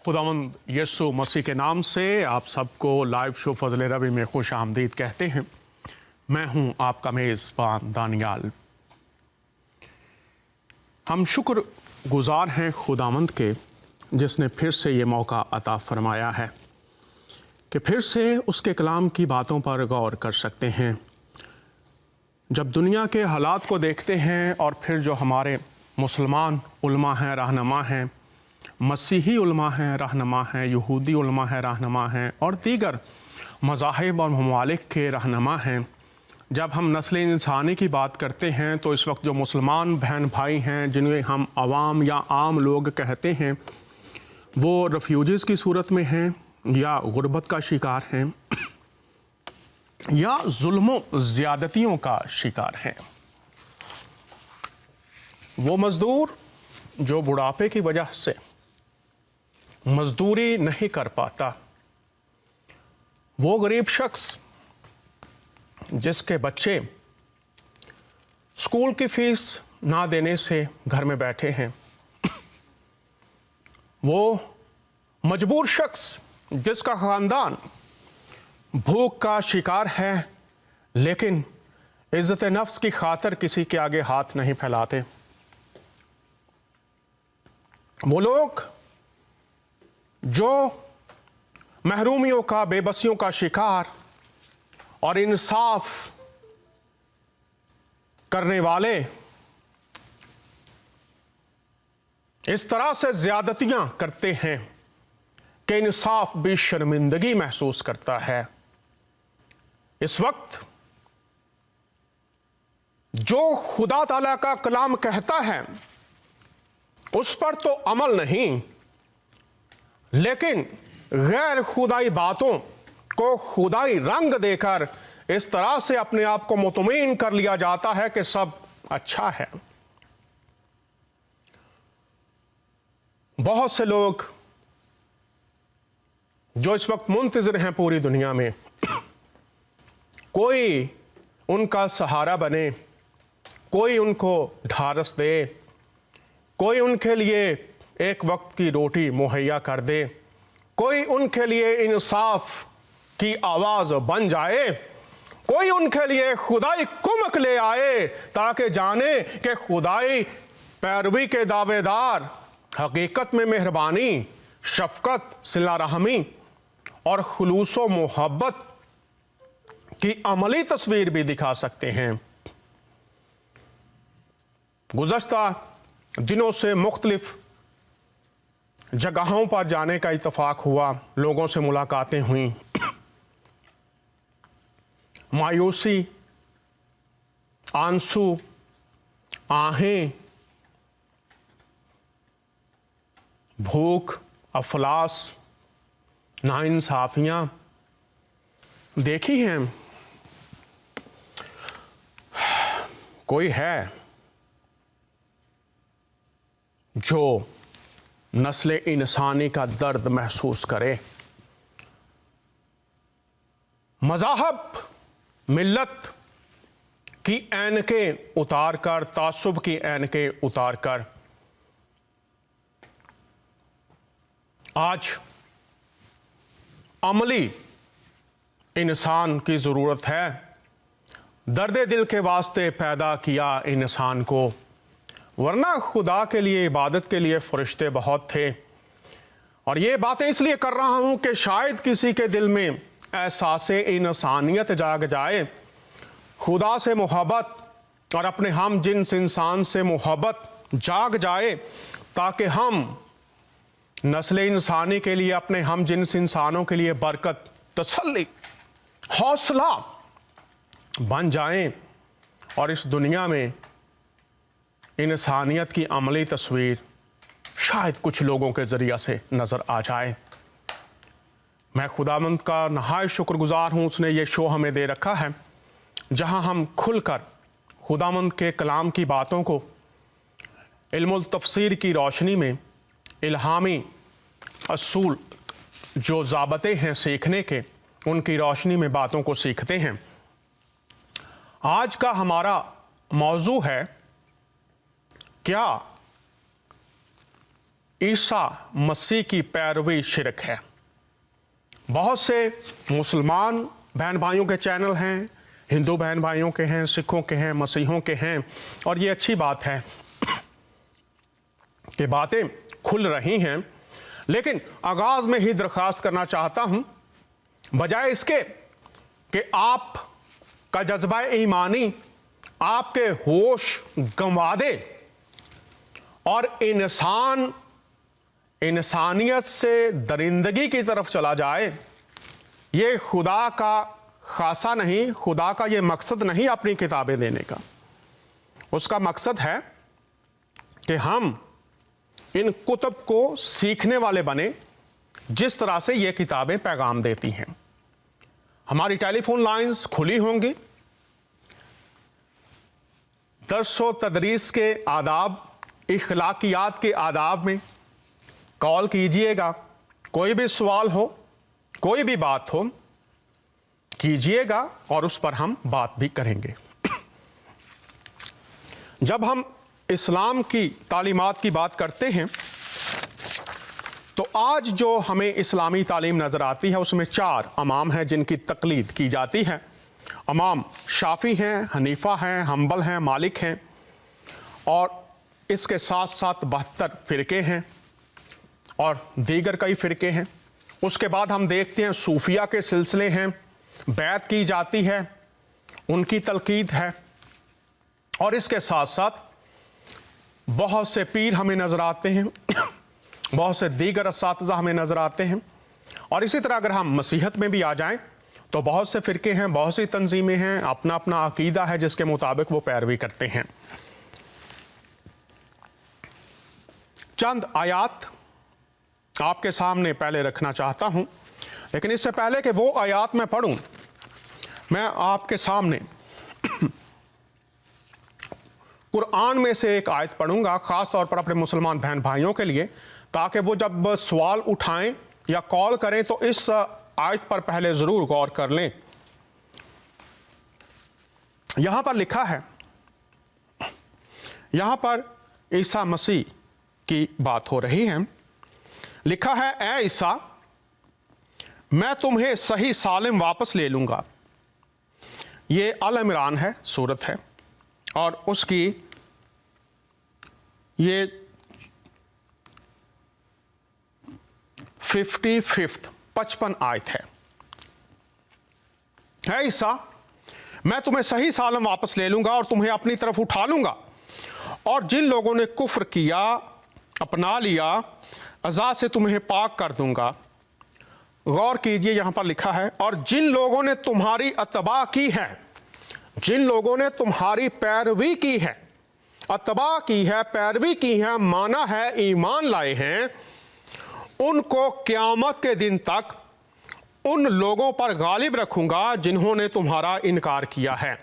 खुदावंद यीशु मसीह के नाम से आप सबको लाइव शो फजल रबी में खुश आमदीद कहते हैं। मैं हूं आपका मेज़बान दानियाल। हम शुक्र गुज़ार हैं खुदावंद के, जिसने फिर से ये मौका अता फरमाया है कि फिर से उसके कलाम की बातों पर गौर कर सकते हैं। जब दुनिया के हालात को देखते हैं और फिर जो हमारे मुसलमान उलमा हैं, रहनुमा हैं, मसीही उलमा हैं, रहनुमा हैं, यहूदी उलमा हैं, रहनुमा हैं और दीगर मज़ाहिब और ममालिक के रहनुमा हैं, जब हम नस्ल इंसानी की बात करते हैं तो इस वक्त जो मुसलमान बहन भाई हैं, जिन्हें हम अवाम या आम लोग कहते हैं, वो रेफ्यूजीज़ की सूरत में हैं या गुर्बत का शिकार हैं या जुल्मों ज़्यादतियों का शिकार हैं। वो मज़दूर जो बुढ़ापे की वजह से मजदूरी नहीं कर पाता, वो गरीब शख्स जिसके बच्चे स्कूल की फीस ना देने से घर में बैठे हैं, वो मजबूर शख्स जिसका ख़ानदान भूख का शिकार है लेकिन इज़्ज़त नफ्स की खातिर किसी के आगे हाथ नहीं फैलाते, वो लोग जो महरूमियों का, बेबसियों का शिकार और इंसाफ करने वाले इस तरह से ज़्यादतियां करते हैं कि इंसाफ भी शर्मिंदगी महसूस करता है। इस वक्त जो खुदा ताला का कलाम कहता है उस पर तो अमल नहीं, लेकिन गैर खुदाई बातों को खुदाई रंग देकर इस तरह से अपने आप को मुतमईन कर लिया जाता है कि सब अच्छा है। बहुत से लोग जो इस वक्त मुंतज़िर हैं पूरी दुनिया में, कोई उनका सहारा बने, कोई उनको ढारस दे, कोई उनके लिए एक वक्त की रोटी मुहैया कर दे, कोई उनके लिए इंसाफ की आवाज़ बन जाए, कोई उनके लिए खुदाई कुमक ले आए ताकि जाने कि खुदाई पैरवी के दावेदार हकीकत में मेहरबानी, शफकत, सिला रहमी और खुलूसो मोहब्बत की अमली तस्वीर भी दिखा सकते हैं। गुज़श्ता दिनों से मुख्तलिफ जगहों पर जाने का इत्तफाक हुआ, लोगों से मुलाकातें हुई, मायूसी, आंसू, आहें, भूख, अफलास, नाइंसाफियां देखी हैं। कोई है जो नस्ल इंसानी का दर्द महसूस करे, मज़ाहब, मिल्लत की ऐनकें उतार कर, तासुब की ऐनकें उतार कर आज अमली इंसान की ज़रूरत है। दर्द दिल के वास्ते पैदा किया इंसान को, वरना खुदा के लिए, इबादत के लिए फरिश्ते बहुत थे। और ये बातें इसलिए कर रहा हूँ कि शायद किसी के दिल में एहसास इंसानियत जाग जाए, खुदा से मोहब्बत और अपने हम जिन्स इंसान से मोहब्बत जाग जाए, ताकि हम नस्ल इंसानी के लिए, अपने हम जिन्स इंसानों के लिए बरकत, तसल्ली, हौसला बन जाएं और इस दुनिया में इंसानियत की अमली तस्वीर शायद कुछ लोगों के ज़रिए से नज़र आ जाए। मैं खुदावंद का नहायत शुक्रगुज़ार हूँ, उसने ये शो हमें दे रखा है जहाँ हम खुलकर खुदावंद के कलाम की बातों को इल्मुल तफसीर की रोशनी में, इल्हामी असूल जो ज़ाबते हैं सीखने के, उनकी रोशनी में बातों को सीखते हैं। आज का हमारा मौजू है, क्या ईसा मसीह की पैरवी शिरक है। बहुत से मुसलमान बहन भाइयों के चैनल हैं, हिंदू बहन भाइयों के हैं, सिखों के हैं, मसीहों के हैं, और ये अच्छी बात है कि बातें खुल रही हैं। लेकिन आगाज में ही दरख्वास्त करना चाहता हूं, बजाय इसके कि आप का जज्बा ईमानी आपके होश गंवा दे और इंसानियत से दरिंदगी की तरफ चला जाए, ये खुदा का खासा नहीं, खुदा का ये मकसद नहीं अपनी किताबें देने का। उसका मकसद है कि हम इन कुतुब को सीखने वाले बने जिस तरह से ये किताबें पैगाम देती हैं। हमारी टेलीफोन लाइंस खुली होंगी। दर्स व तदरीस के आदाब, इखलाकियात के आदाब में कॉल कीजिएगा। कोई भी सवाल हो, कोई भी बात हो, कीजिएगा और उस पर हम बात भी करेंगे। जब हम इस्लाम की तालीमात की बात करते हैं तो आज जो हमें इस्लामी तालीम नज़र आती है उसमें 4 इमाम हैं जिनकी तकलीद की जाती है। इमाम शाफी हैं, हनीफा हैं, हम्बल हैं, मालिक हैं, और इसके साथ साथ 72 फ़िरके हैं और दीगर कई फ़िरके हैं। उसके बाद हम देखते हैं सूफिया के सिलसिले हैं, बैत की जाती है, उनकी तलकीद है, और इसके साथ साथ बहुत से पीर हमें नज़र आते हैं, बहुत से दीगर असातिज़ा हमें नज़र आते हैं। और इसी तरह अगर हम मसीहत में भी आ जाएं तो बहुत से फ़िरके हैं, बहुत सी तंजीमें हैं, अपना अपना अकीदा है जिसके मुताबिक वो पैरवी करते हैं। चंद आयात आपके सामने पहले रखना चाहता हूं, लेकिन इससे पहले कि वो आयात मैं पढ़ूं, मैं आपके सामने कुरान में से एक आयत पढ़ूंगा, ख़ास तौर पर अपने मुसलमान बहन भाइयों के लिए, ताकि वो जब सवाल उठाएं या कॉल करें तो इस आयत पर पहले ज़रूर गौर कर लें। यहां पर लिखा है, यहां पर ईसा मसीह की बात हो रही है। लिखा है, ऐ ईसा, मैं तुम्हें सही सालिम वापस ले लूंगा। ये अल इमरान है, सूरत है, और उसकी ये 55 आयत है। है ईसा, मैं तुम्हें सही सालम वापस ले लूंगा और तुम्हें अपनी तरफ उठा लूंगा, और जिन लोगों ने कुफ्र किया, अपना लिया, अज़ा से तुम्हें पाक कर दूंगा। गौर कीजिए, यहां पर लिखा है, और जिन लोगों ने तुम्हारी अतबा की है, जिन लोगों ने तुम्हारी पैरवी की है, अतबा की है, पैरवी की है, माना है ईमान लाए हैं, उनको क़यामत के दिन तक उन लोगों पर गालिब रखूंगा जिन्होंने तुम्हारा इनकार किया है।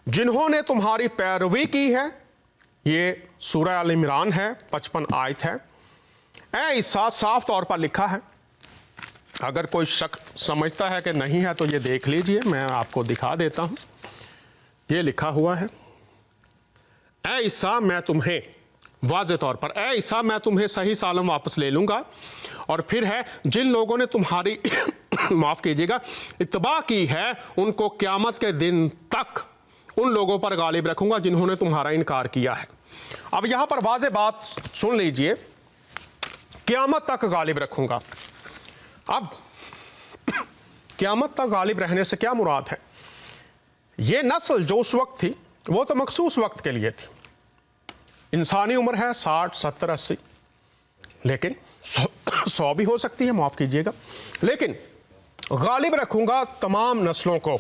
जिन्होंने तुम्हारी पैरवी की है, ये सूरह अल इमरान है, 55 आयत है। ऐ ईसा, साफ तौर पर लिखा है। अगर कोई शक समझता है कि नहीं है तो ये देख लीजिए, मैं आपको दिखा देता हूं। ये लिखा हुआ है, ऐ ईसा, मैं तुम्हें, वाज़े तौर पर, ऐ ईसा, मैं तुम्हें सही सालम वापस ले लूंगा। और फिर है, जिन लोगों ने तुम्हारी माफ़ कीजिएगा, इत्तबा की है, उनको क़यामत के दिन तक उन लोगों पर गालिब रखूंगा जिन्होंने तुम्हारा इनकार किया है। अब यहां पर वाज़े बात सुन लीजिए, क़यामत तक गालिब रखूंगा। अब क़यामत तक गालिब रहने से क्या मुराद है? ये नस्ल जो उस वक्त थी वो तो मखसूस वक्त के लिए थी। इंसानी उम्र है 60, 70, 80, लेकिन 100 भी हो सकती है, माफ़ कीजिएगा, लेकिन गालिब रखूंगा तमाम नस्लों को।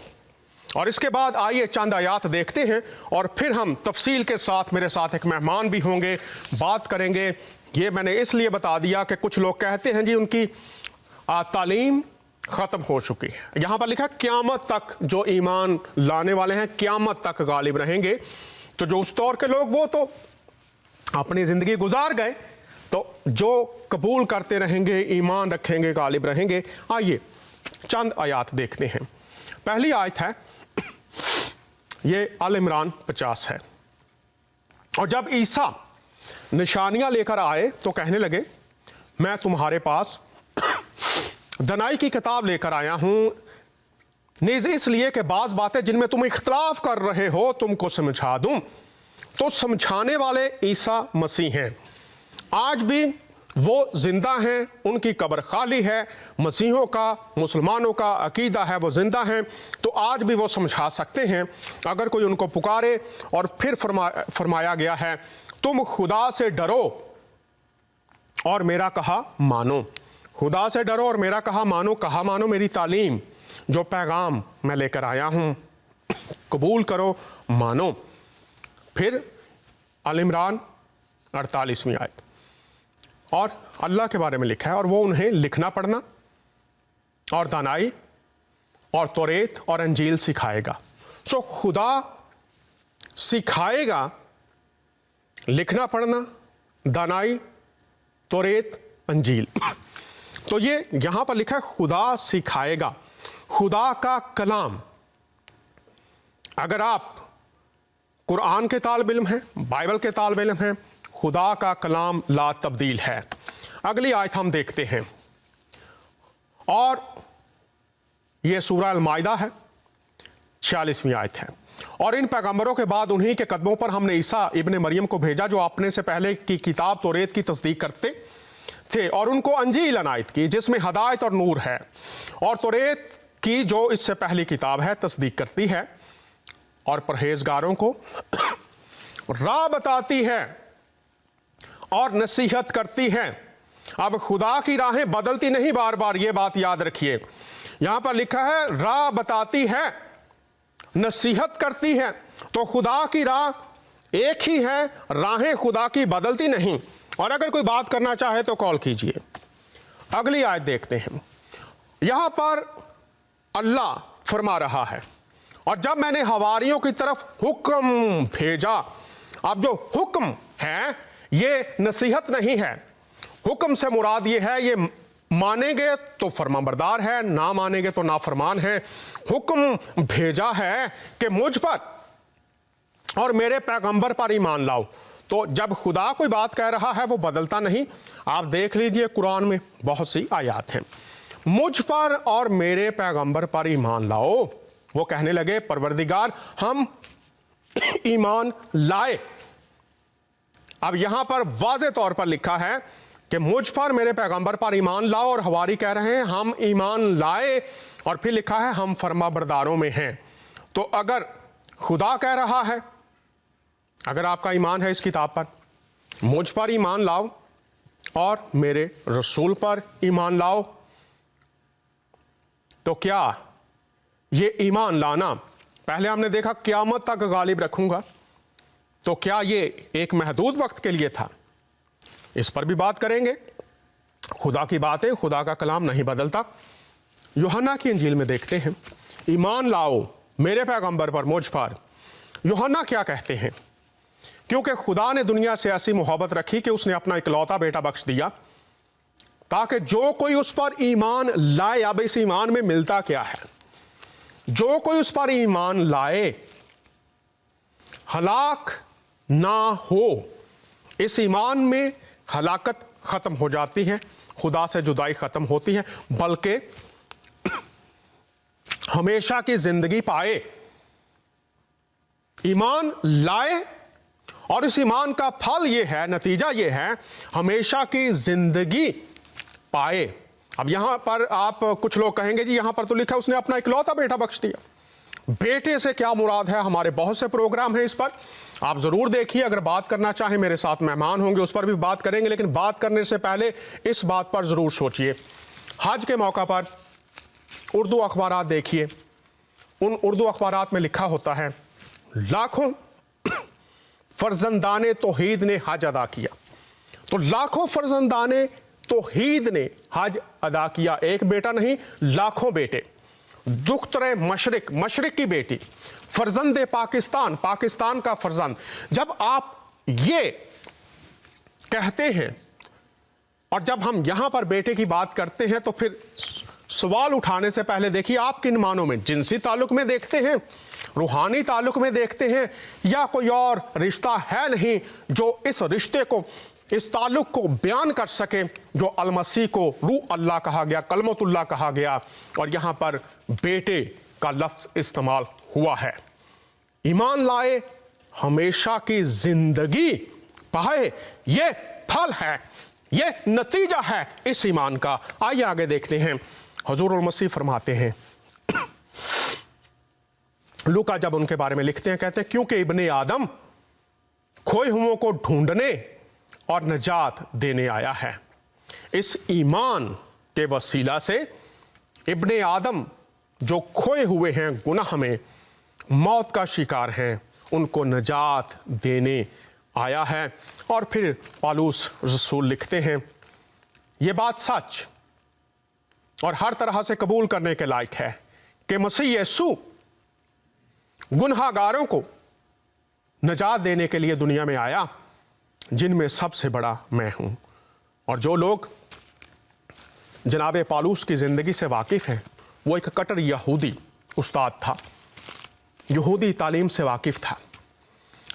और इसके बाद आइए चंद आयात देखते हैं और फिर हम तफसील के साथ, मेरे साथ एक मेहमान भी होंगे, बात करेंगे। ये मैंने इसलिए बता दिया कि कुछ लोग कहते हैं जी उनकी तालीम ख़त्म हो चुकी है। यहाँ पर लिखा क़यामत तक जो ईमान लाने वाले हैं क़यामत तक गालिब रहेंगे। तो जो उस दौर के लोग वो तो अपनी ज़िंदगी गुजार गए, तो जो कबूल करते रहेंगे, ईमान रखेंगे, गालिब रहेंगे। आइए चंद आयात देखते हैं। पहली आयत है, ये अल इमरान 50 है। और जब ईसा निशानियां लेकर आए तो कहने लगे, मैं तुम्हारे पास दनाई की किताब लेकर आया हूं, नीज़ इसलिए कि बाज़ बातें जिनमें तुम इख्तलाफ कर रहे हो तुमको समझा दूं। तो समझाने वाले ईसा मसीह हैं। आज भी वो जिंदा हैं, उनकी कब्र खाली है। मसीहों का, मुसलमानों का अकीदा है वो जिंदा हैं, तो आज भी वो समझा सकते हैं अगर कोई उनको पुकारे। और फिर फरमाया गया है, तुम खुदा से डरो और मेरा कहा मानो। खुदा से डरो और मेरा कहा मानो मेरी तालीम, जो पैगाम मैं लेकर आया हूँ कबूल करो, मानो। फिर अल इमरान 48वीं आयत, और अल्लाह के बारे में लिखा है, और वो उन्हें लिखना पढ़ना और दानाई और तौरेत और अंजील सिखाएगा। सो खुदा सिखाएगा लिखना पढ़ना, दानाई, तौरेत, अंजील। तो ये यहां पर लिखा है खुदा सिखाएगा, खुदा का कलाम। अगर आप कुरान के तालिब इल्म हैं, बाइबल के तालिब इल्म हैं, खुदा का कलाम ला तब्दील है। अगली आयत हम देखते हैं, और ये सूरह अल माइदा है, 46वीं आयत है। और इन पैगंबरों के बाद उन्हीं के कदमों पर हमने ईसा इब्ने मरियम को भेजा, जो अपने से पहले की किताब तौरेत की तस्दीक करते थे, और उनको अंजील अनायत की जिसमें हदायत और नूर है, और तौरेत की जो इससे पहली किताब है तस्दीक करती है, और परहेजगारों को राह बताती है और नसीहत करती है। अब खुदा की राहें बदलती नहीं, बार बार ये बात याद रखिए। यहां पर लिखा है राह बताती है, नसीहत करती है। तो खुदा की राह एक ही है, राहें खुदा की बदलती नहीं। और अगर कोई बात करना चाहे तो कॉल कीजिए। अगली आयत देखते हैं। यहां पर अल्लाह फरमा रहा है, और जब मैंने हवारियों की तरफ हुक्म भेजा। अब जो हुक्म है ये नसीहत नहीं है, हुक्म से मुराद ये है, ये मानेंगे तो फरमाबरदार है, ना मानेंगे तो नाफरमान है। हुक्म भेजा है कि मुझ पर और मेरे पैगंबर पर ईमान लाओ। तो जब खुदा कोई बात कह रहा है वो बदलता नहीं। आप देख लीजिए कुरान में बहुत सी आयत हैं, मुझ पर और मेरे पैगंबर पर ईमान लाओ। वो कहने लगे परवरदिगार हम ईमान लाए। अब यहां पर वाज़े तौर पर लिखा है कि मुझ पर मेरे पैगंबर पर ईमान लाओ, और हवारी कह रहे हैं हम ईमान लाए, और फिर लिखा है हम फरमाबरदारों में हैं। तो अगर खुदा कह रहा है, अगर आपका ईमान है इस किताब पर, मुझ पर ईमान लाओ और मेरे रसूल पर ईमान लाओ, तो क्या ये ईमान लाना, पहले हमने देखा क़यामत तक गालिब रखूंगा, तो क्या ये एक महदूद वक्त के लिए था? इस पर भी बात करेंगे। खुदा की बातें, खुदा का कलाम नहीं बदलता। यूहन्ना की इंजील में देखते हैं, ईमान लाओ मेरे पैगंबर पर, मुझ पर। यूहन्ना क्या कहते हैं? क्योंकि खुदा ने दुनिया से ऐसी मोहब्बत रखी कि उसने अपना इकलौता बेटा बख्श दिया, ताकि जो कोई उस पर ईमान लाए। अब इस ईमान में मिलता क्या है? जो कोई उस पर ईमान लाए हलाक ना हो। इस ईमान में हलाकत खत्म हो जाती है, खुदा से जुदाई खत्म होती है, बल्कि हमेशा की जिंदगी पाए। ईमान लाए और इस ईमान का फल ये है, नतीजा ये है, हमेशा की जिंदगी पाए। अब यहां पर आप कुछ लोग कहेंगे जी यहां पर तो लिखा उसने अपना इकलौता बेटा बख्श दिया। बेटे से क्या मुराद है? हमारे बहुत से प्रोग्राम हैं इस पर, आप जरूर देखिए। अगर बात करना चाहें, मेरे साथ मेहमान होंगे, उस पर भी बात करेंगे। लेकिन बात करने से पहले इस बात पर जरूर सोचिए, हज के मौका पर उर्दू अखबारात देखिए, उन उर्दू अखबारात में लिखा होता है लाखों फर्जंदाने तौहीद ने हज अदा किया। तो लाखों फर्जंदाने तौहीद ने हज अदा किया, एक बेटा नहीं, लाखों बेटे। दुख्तरे मशरिक, मशरिक की बेटी, फर्जंदे पाकिस्तान, पाकिस्तान का फर्जंद। जब आप ये कहते हैं और जब हम यहां पर बेटे की बात करते हैं, तो फिर सवाल उठाने से पहले देखिए आप किन मानों में, जिनसी ताल्लुक में देखते हैं, रूहानी ताल्लुक में देखते हैं या कोई और रिश्ता है नहीं जो इस रिश्ते को, इस ताल्लुक को बयान कर सके जो अल-मसीह को रूह अल्लाह कहा गया, कलमतुल्लाह कहा गया और यहाँ पर बेटे का लफ्ज़ इस्तेमाल हुआ है। ईमान लाए, हमेशा की जिंदगी पाए, ये फल है, ये नतीजा है इस ईमान का। आइए आगे देखते हैं। हुजूरुल मसीह फरमाते हैं, लूका जब उनके बारे में लिखते हैं कहते हैं क्योंकि इब्ने आदम खोए हुओं को ढूंढने और निजात देने आया है। इस ईमान के वसीला से इब्ने आदम जो खोए हुए हैं, गुनाह में मौत का शिकार हैं, उनको निजात देने आया है। और फिर पौलुस रसूल लिखते हैं ये बात सच और हर तरह से कबूल करने के लायक है कि मसीह यीशु गुनहगारों को निजात देने के लिए दुनिया में आया, जिनमें सबसे बड़ा मैं हूं। और जो लोग जनाब पौलुस की ज़िंदगी से वाकिफ़ हैं, वो एक कट्टर यहूदी उस्ताद था, यहूदी तालीम से वाकिफ़ था,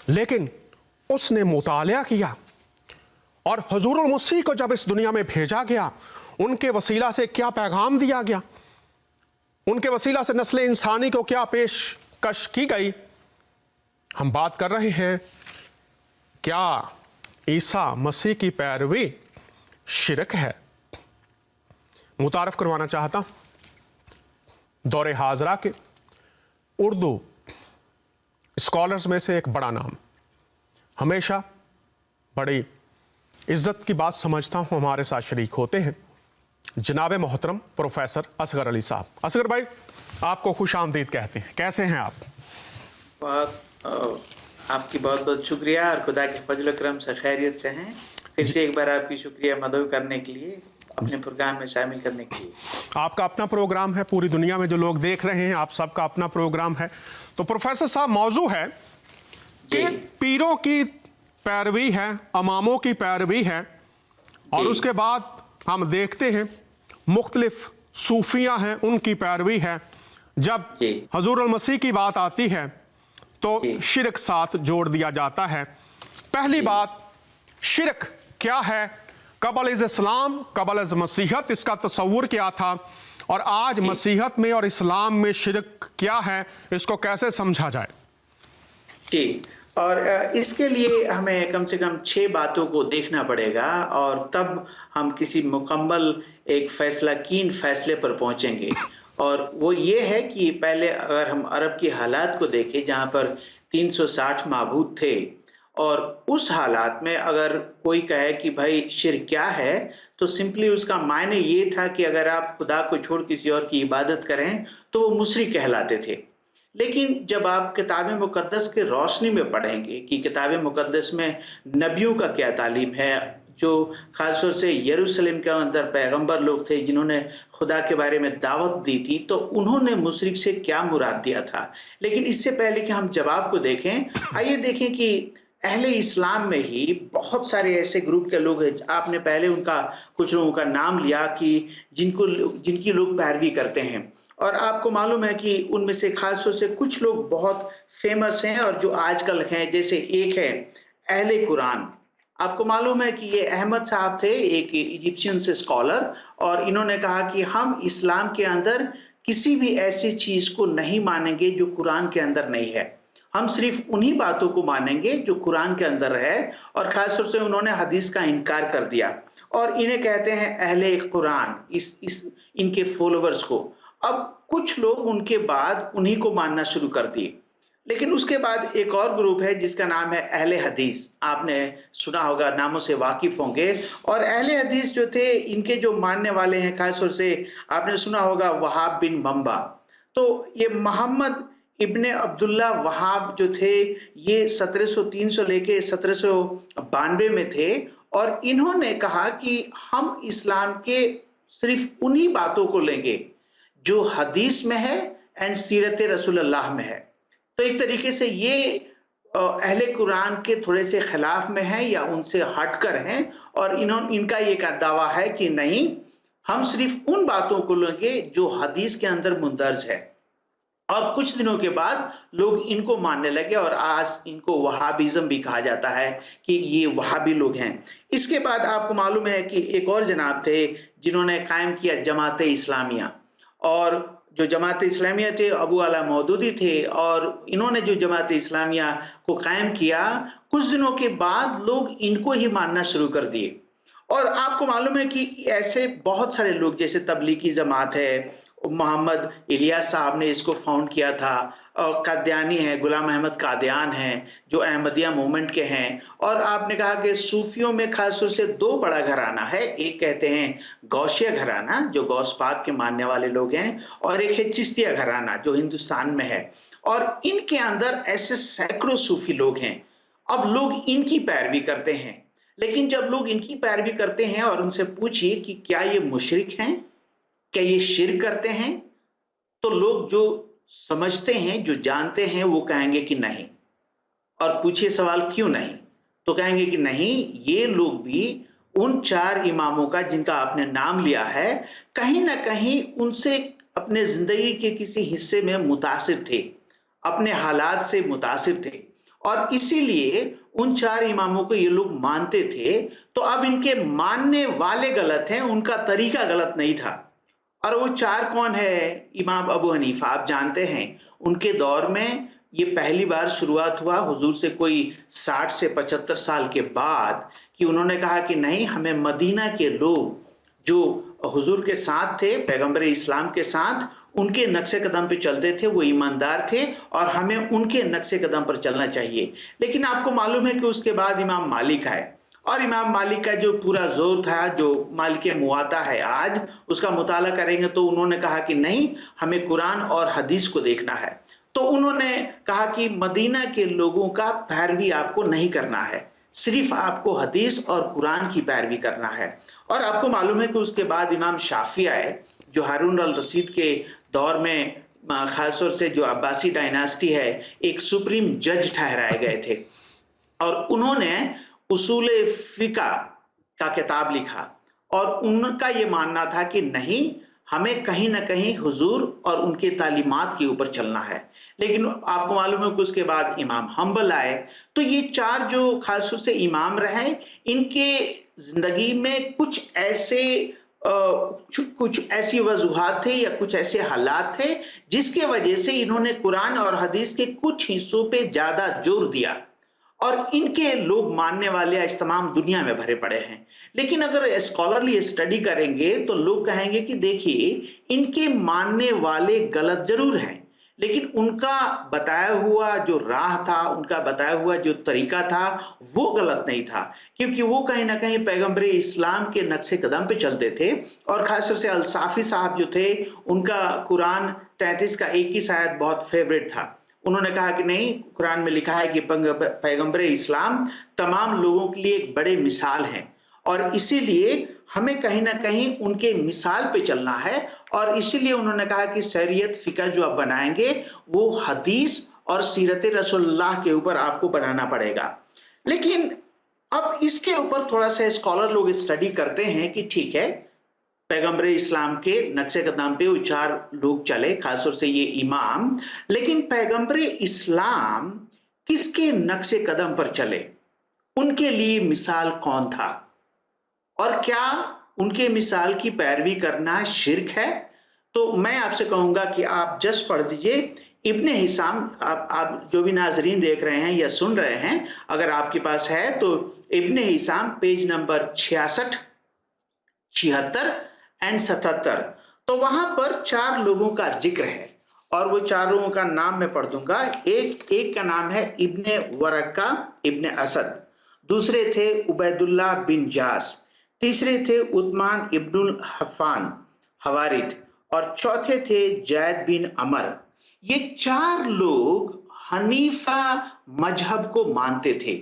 लेकिन उसने मुतालिया किया और हुजूरुल मसीह को जब इस दुनिया में भेजा गया, उनके वसीला से क्या पैगाम दिया गया, उनके वसीला से नस्ल इंसानी को क्या पेशकश की गई। हम बात कर रहे हैं क्या ईसा मसीह की पैरवी शिरक है। मुतारफ करवाना चाहता हूं दौरे हाजरा के उर्दू स्कॉलर्स में से एक बड़ा नाम, हमेशा बड़ी इज्जत की बात समझता हूं, हमारे साथ शरीक होते हैं जनाब मोहतरम प्रोफेसर असगर अली साहब। असगर भाई, आपको खुश आमदीद कहते हैं, कैसे हैं आप? आपकी बहुत बहुत शुक्रिया और खुदा के फजल करम से खैरियत से हैं। फिर से एक बार आपकी शुक्रिया मदऊ करने के लिए, अपने प्रोग्राम में शामिल करने के लिए। आपका अपना प्रोग्राम है, पूरी दुनिया में जो लोग देख रहे हैं आप सबका अपना प्रोग्राम है। तो प्रोफेसर साहब, मौजू है कि पीरों की पैरवी है, इमामों की पैरवी है, और उसके बाद हम देखते हैं मुख्तलिफ सूफियाँ हैं, उनकी पैरवी है। जब हुजूरुल मसीह की बात आती है तो शिरक साथ जोड़ दिया जाता है। पहली बात, शिरक क्या है? कबल इस्लाम, कबल मसीहत, इसका तस्वुर क्या था, और आज मसीहत में और इस्लाम में शिरक क्या है, इसको कैसे समझा जाए? जी, और इसके लिए हमें कम से कम 6 बातों को देखना पड़ेगा और तब हम किसी मुकम्मल एक फैसले पर पहुंचेंगे। और वो ये है कि पहले अगर हम अरब की हालात को देखें जहाँ पर 360 माबूद थे, और उस हालात में अगर कोई कहे कि भाई शिर्क क्या है, तो सिंपली उसका मायने ये था कि अगर आप खुदा को छोड़ किसी और की इबादत करें तो वो मुशरिक कहलाते थे। लेकिन जब आप किताब मुकद्दस के रोशनी में पढ़ेंगे कि किताब मुकद्दस में नबियों का क्या तालीम है, जो खासतौर से यरूशलेम के अंदर पैगंबर लोग थे जिन्होंने खुदा के बारे में दावत दी थी, तो उन्होंने मुशरिक से क्या मुराद दिया था। लेकिन इससे पहले कि हम जवाब को देखें, आइए देखें कि अहले इस्लाम में ही बहुत सारे ऐसे ग्रुप के लोग हैं, आपने पहले उनका कुछ लोगों का नाम लिया कि जिनकी लोग पैरवी करते हैं, और आपको मालूम है कि उनमें से खासतौर से कुछ लोग बहुत फेमस हैं और जो आजकल हैं, जैसे एक है अहले कुरान। आपको मालूम है कि ये अहमद साहब थे, एक इजिप्शियन से स्कॉलर, और इन्होंने कहा कि हम इस्लाम के अंदर किसी भी ऐसी चीज को नहीं मानेंगे जो कुरान के अंदर नहीं है, हम सिर्फ उन्हीं बातों को मानेंगे जो कुरान के अंदर है। और खासतौर से उन्होंने हदीस का इनकार कर दिया और इन्हें कहते हैं अहले कुरान, इनके फॉलोवर्स को। अब कुछ लोग उनके बाद उन्हीं को मानना शुरू कर दिए। लेकिन उसके बाद एक और ग्रुप है जिसका नाम है अहले हदीस, आपने सुना होगा, नामों से वाकिफ होंगे। और अहले हदीस जो थे, इनके जो मानने वाले हैं, खासतौर से आपने सुना होगा वहाब बिन मंबा। तो ये मोहम्मद इब्ने अब्दुल्ला वहाब जो थे, ये 1703 से लेके 1792 में थे, और इन्होंने कहा कि हम इस्लाम के सिर्फ उन्हीं बातों को लेंगे जो हदीस में है एंड सीरत रसूलुल्लाह में है। तो एक तरीके से ये अहले कुरान के थोड़े से खिलाफ में है या उनसे हटकर हैं, और इनका ये दावा है कि नहीं, हम सिर्फ उन बातों को लेंगे जो हदीस के अंदर मुंदर्ज है। اور کچھ دنوں کے بعد لوگ ان کو ماننے لگے اور آج ان کو وہابیزم بھی کہا جاتا ہے کہ یہ وہابی لوگ ہیں۔ اس کے بعد آپ کو معلوم ہے کہ ایک اور جناب تھے جنہوں نے قائم کیا جماعت اسلامیہ، اور جو جماعت اسلامیہ تھے ابو اعلیٰ مودودی تھے، اور انہوں نے جو جماعت اسلامیہ کو قائم کیا کچھ دنوں کے بعد لوگ ان کو ہی ماننا شروع کر دیے۔ اور آپ کو معلوم ہے کہ ایسے بہت سارے لوگ جیسے تبلیغی جماعت ہے، محمد الیاس صاحب نے اس کو فاؤنڈ کیا تھا، اور قادیانی ہے، غلام احمد قادیان ہیں جو احمدیہ مومنٹ کے ہیں، اور آپ نے کہا کہ صوفیوں میں خاص طور سے دو بڑا گھرانہ ہے، ایک کہتے ہیں غوثیہ گھرانہ جو غوث پاک کے ماننے والے لوگ ہیں، اور ایک ہے چشتیہ گھرانہ جو ہندوستان میں ہے، اور ان کے اندر ایسے سینکڑوں صوفی لوگ ہیں۔ اب لوگ ان کی پیروی کرتے ہیں، لیکن جب لوگ ان کی پیروی کرتے ہیں اور ان سے پوچھیے کہ کیا یہ مشرک ہیں، کیا یہ شرک کرتے ہیں، تو لوگ جو سمجھتے ہیں، جو جانتے ہیں، وہ کہیں گے کہ نہیں۔ اور پوچھئے سوال کیوں نہیں، تو کہیں گے کہ نہیں، یہ لوگ بھی ان چار اماموں کا جن کا آپ نے نام لیا ہے کہیں نہ کہیں ان سے اپنے زندگی کے کسی حصے میں متاثر تھے، اپنے حالات سے متاثر تھے، اور اسی لیے ان چار اماموں کو یہ لوگ مانتے تھے۔ تو اب ان کے ماننے والے غلط ہیں، ان کا طریقہ غلط نہیں تھا۔ اور وہ چار کون ہے؟ امام ابو حنیفہ، آپ جانتے ہیں ان کے دور میں یہ پہلی بار شروعات ہوا حضور سے کوئی 60 سے 75 سال کے بعد، کہ انہوں نے کہا کہ نہیں، ہمیں مدینہ کے لوگ جو حضور کے ساتھ تھے، پیغمبر اسلام کے ساتھ، ان کے نقش قدم پہ چلتے تھے، وہ ایماندار تھے، اور ہمیں ان کے نقش قدم پر چلنا چاہیے۔ لیکن آپ کو معلوم ہے کہ اس کے بعد امام مالک آئے، اور امام مالک کا جو پورا زور تھا، جو مالک مواطا ہے آج، اس کا مطالعہ کریں گے تو انہوں نے کہا کہ نہیں، ہمیں قرآن اور حدیث کو دیکھنا ہے۔ تو انہوں نے کہا کہ مدینہ کے لوگوں کا پیروی آپ کو نہیں کرنا ہے، صرف آپ کو حدیث اور قرآن کی پیروی کرنا ہے۔ اور آپ کو معلوم ہے کہ اس کے بعد امام شافعی آئے جو ہارون الرشید کے دور میں خاص طور سے جو عباسی ڈائناسٹی ہے، ایک سپریم جج ٹھہرائے گئے تھے، اور انہوں نے اصول فقہ کا کتاب لکھا، اور ان کا یہ ماننا تھا کہ نہیں، ہمیں کہیں نہ کہیں حضور اور ان کے تعلیمات کے اوپر چلنا ہے۔ لیکن آپ کو معلوم ہے کہ اس کے بعد امام حنبل آئے۔ تو یہ چار جو خاص طور سے امام رہے، ان کے زندگی میں کچھ ایسی وجوہات تھے یا کچھ ایسے حالات تھے جس کے وجہ سے انہوں نے قرآن اور حدیث کے کچھ حصوں پہ زیادہ زور دیا، اور ان کے لوگ ماننے والے آج تمام دنیا میں بھرے پڑے ہیں۔ لیکن اگر اسکالرلی اسٹڈی کریں گے تو لوگ کہیں گے کہ دیکھیے، ان کے ماننے والے غلط ضرور ہیں، لیکن ان کا بتایا ہوا جو راہ تھا، ان کا بتایا ہوا جو طریقہ تھا، وہ غلط نہیں تھا، کیونکہ وہ کہیں نہ کہیں پیغمبر اسلام کے نقش قدم پہ چلتے تھے۔ اور خاص طور سے الصافی صاحب جو تھے، ان کا قرآن 33 کا 21 آیت بہت فیوریٹ تھا۔ انہوں نے کہا کہ نہیں، قرآن میں لکھا ہے کہ پیغمبر اسلام تمام لوگوں کے لیے ایک بڑے مثال ہیں، اور اسی لیے ہمیں کہیں نہ کہیں ان کے مثال پہ چلنا ہے، اور اسی لیے انہوں نے کہا کہ شریعت فقہ جو آپ بنائیں گے وہ حدیث اور سیرت رسول اللہ کے اوپر آپ کو بنانا پڑے گا۔ لیکن اب اس کے اوپر تھوڑا سا اسکالر لوگ اسٹڈی کرتے ہیں کہ ٹھیک ہے، پیغمبر اسلام کے نقش قدم پہ وہ چار لوگ چلے، خاص طور سے یہ امام، لیکن پیغمبر اسلام کس کے نقش قدم پر چلے؟ ان کے لیے مثال کون تھا؟ اور کیا ان کے مثال کی پیروی کرنا شرک ہے؟ تو میں آپ سے کہوں گا کہ آپ جس پڑھ دیجئے ابن حسام، آپ جو بھی ناظرین دیکھ رہے ہیں یا سن رہے ہیں، اگر آپ کے پاس ہے تو ابن حسام پیج نمبر 66، 76 اور 77، تو وہاں پر چار لوگوں کا ذکر ہے، اور وہ چار لوگوں کا نام میں پڑھ دوں گا۔ ایک کا نام ہے ابن ورقہ ابن اسد، دوسرے تھے عبید اللہ بن جاس، تیسرے تھے عثمان ابن الحفان حوارث، اور چوتھے تھے زید بن عمر۔ یہ چار لوگ حنیفہ مذہب کو مانتے تھے،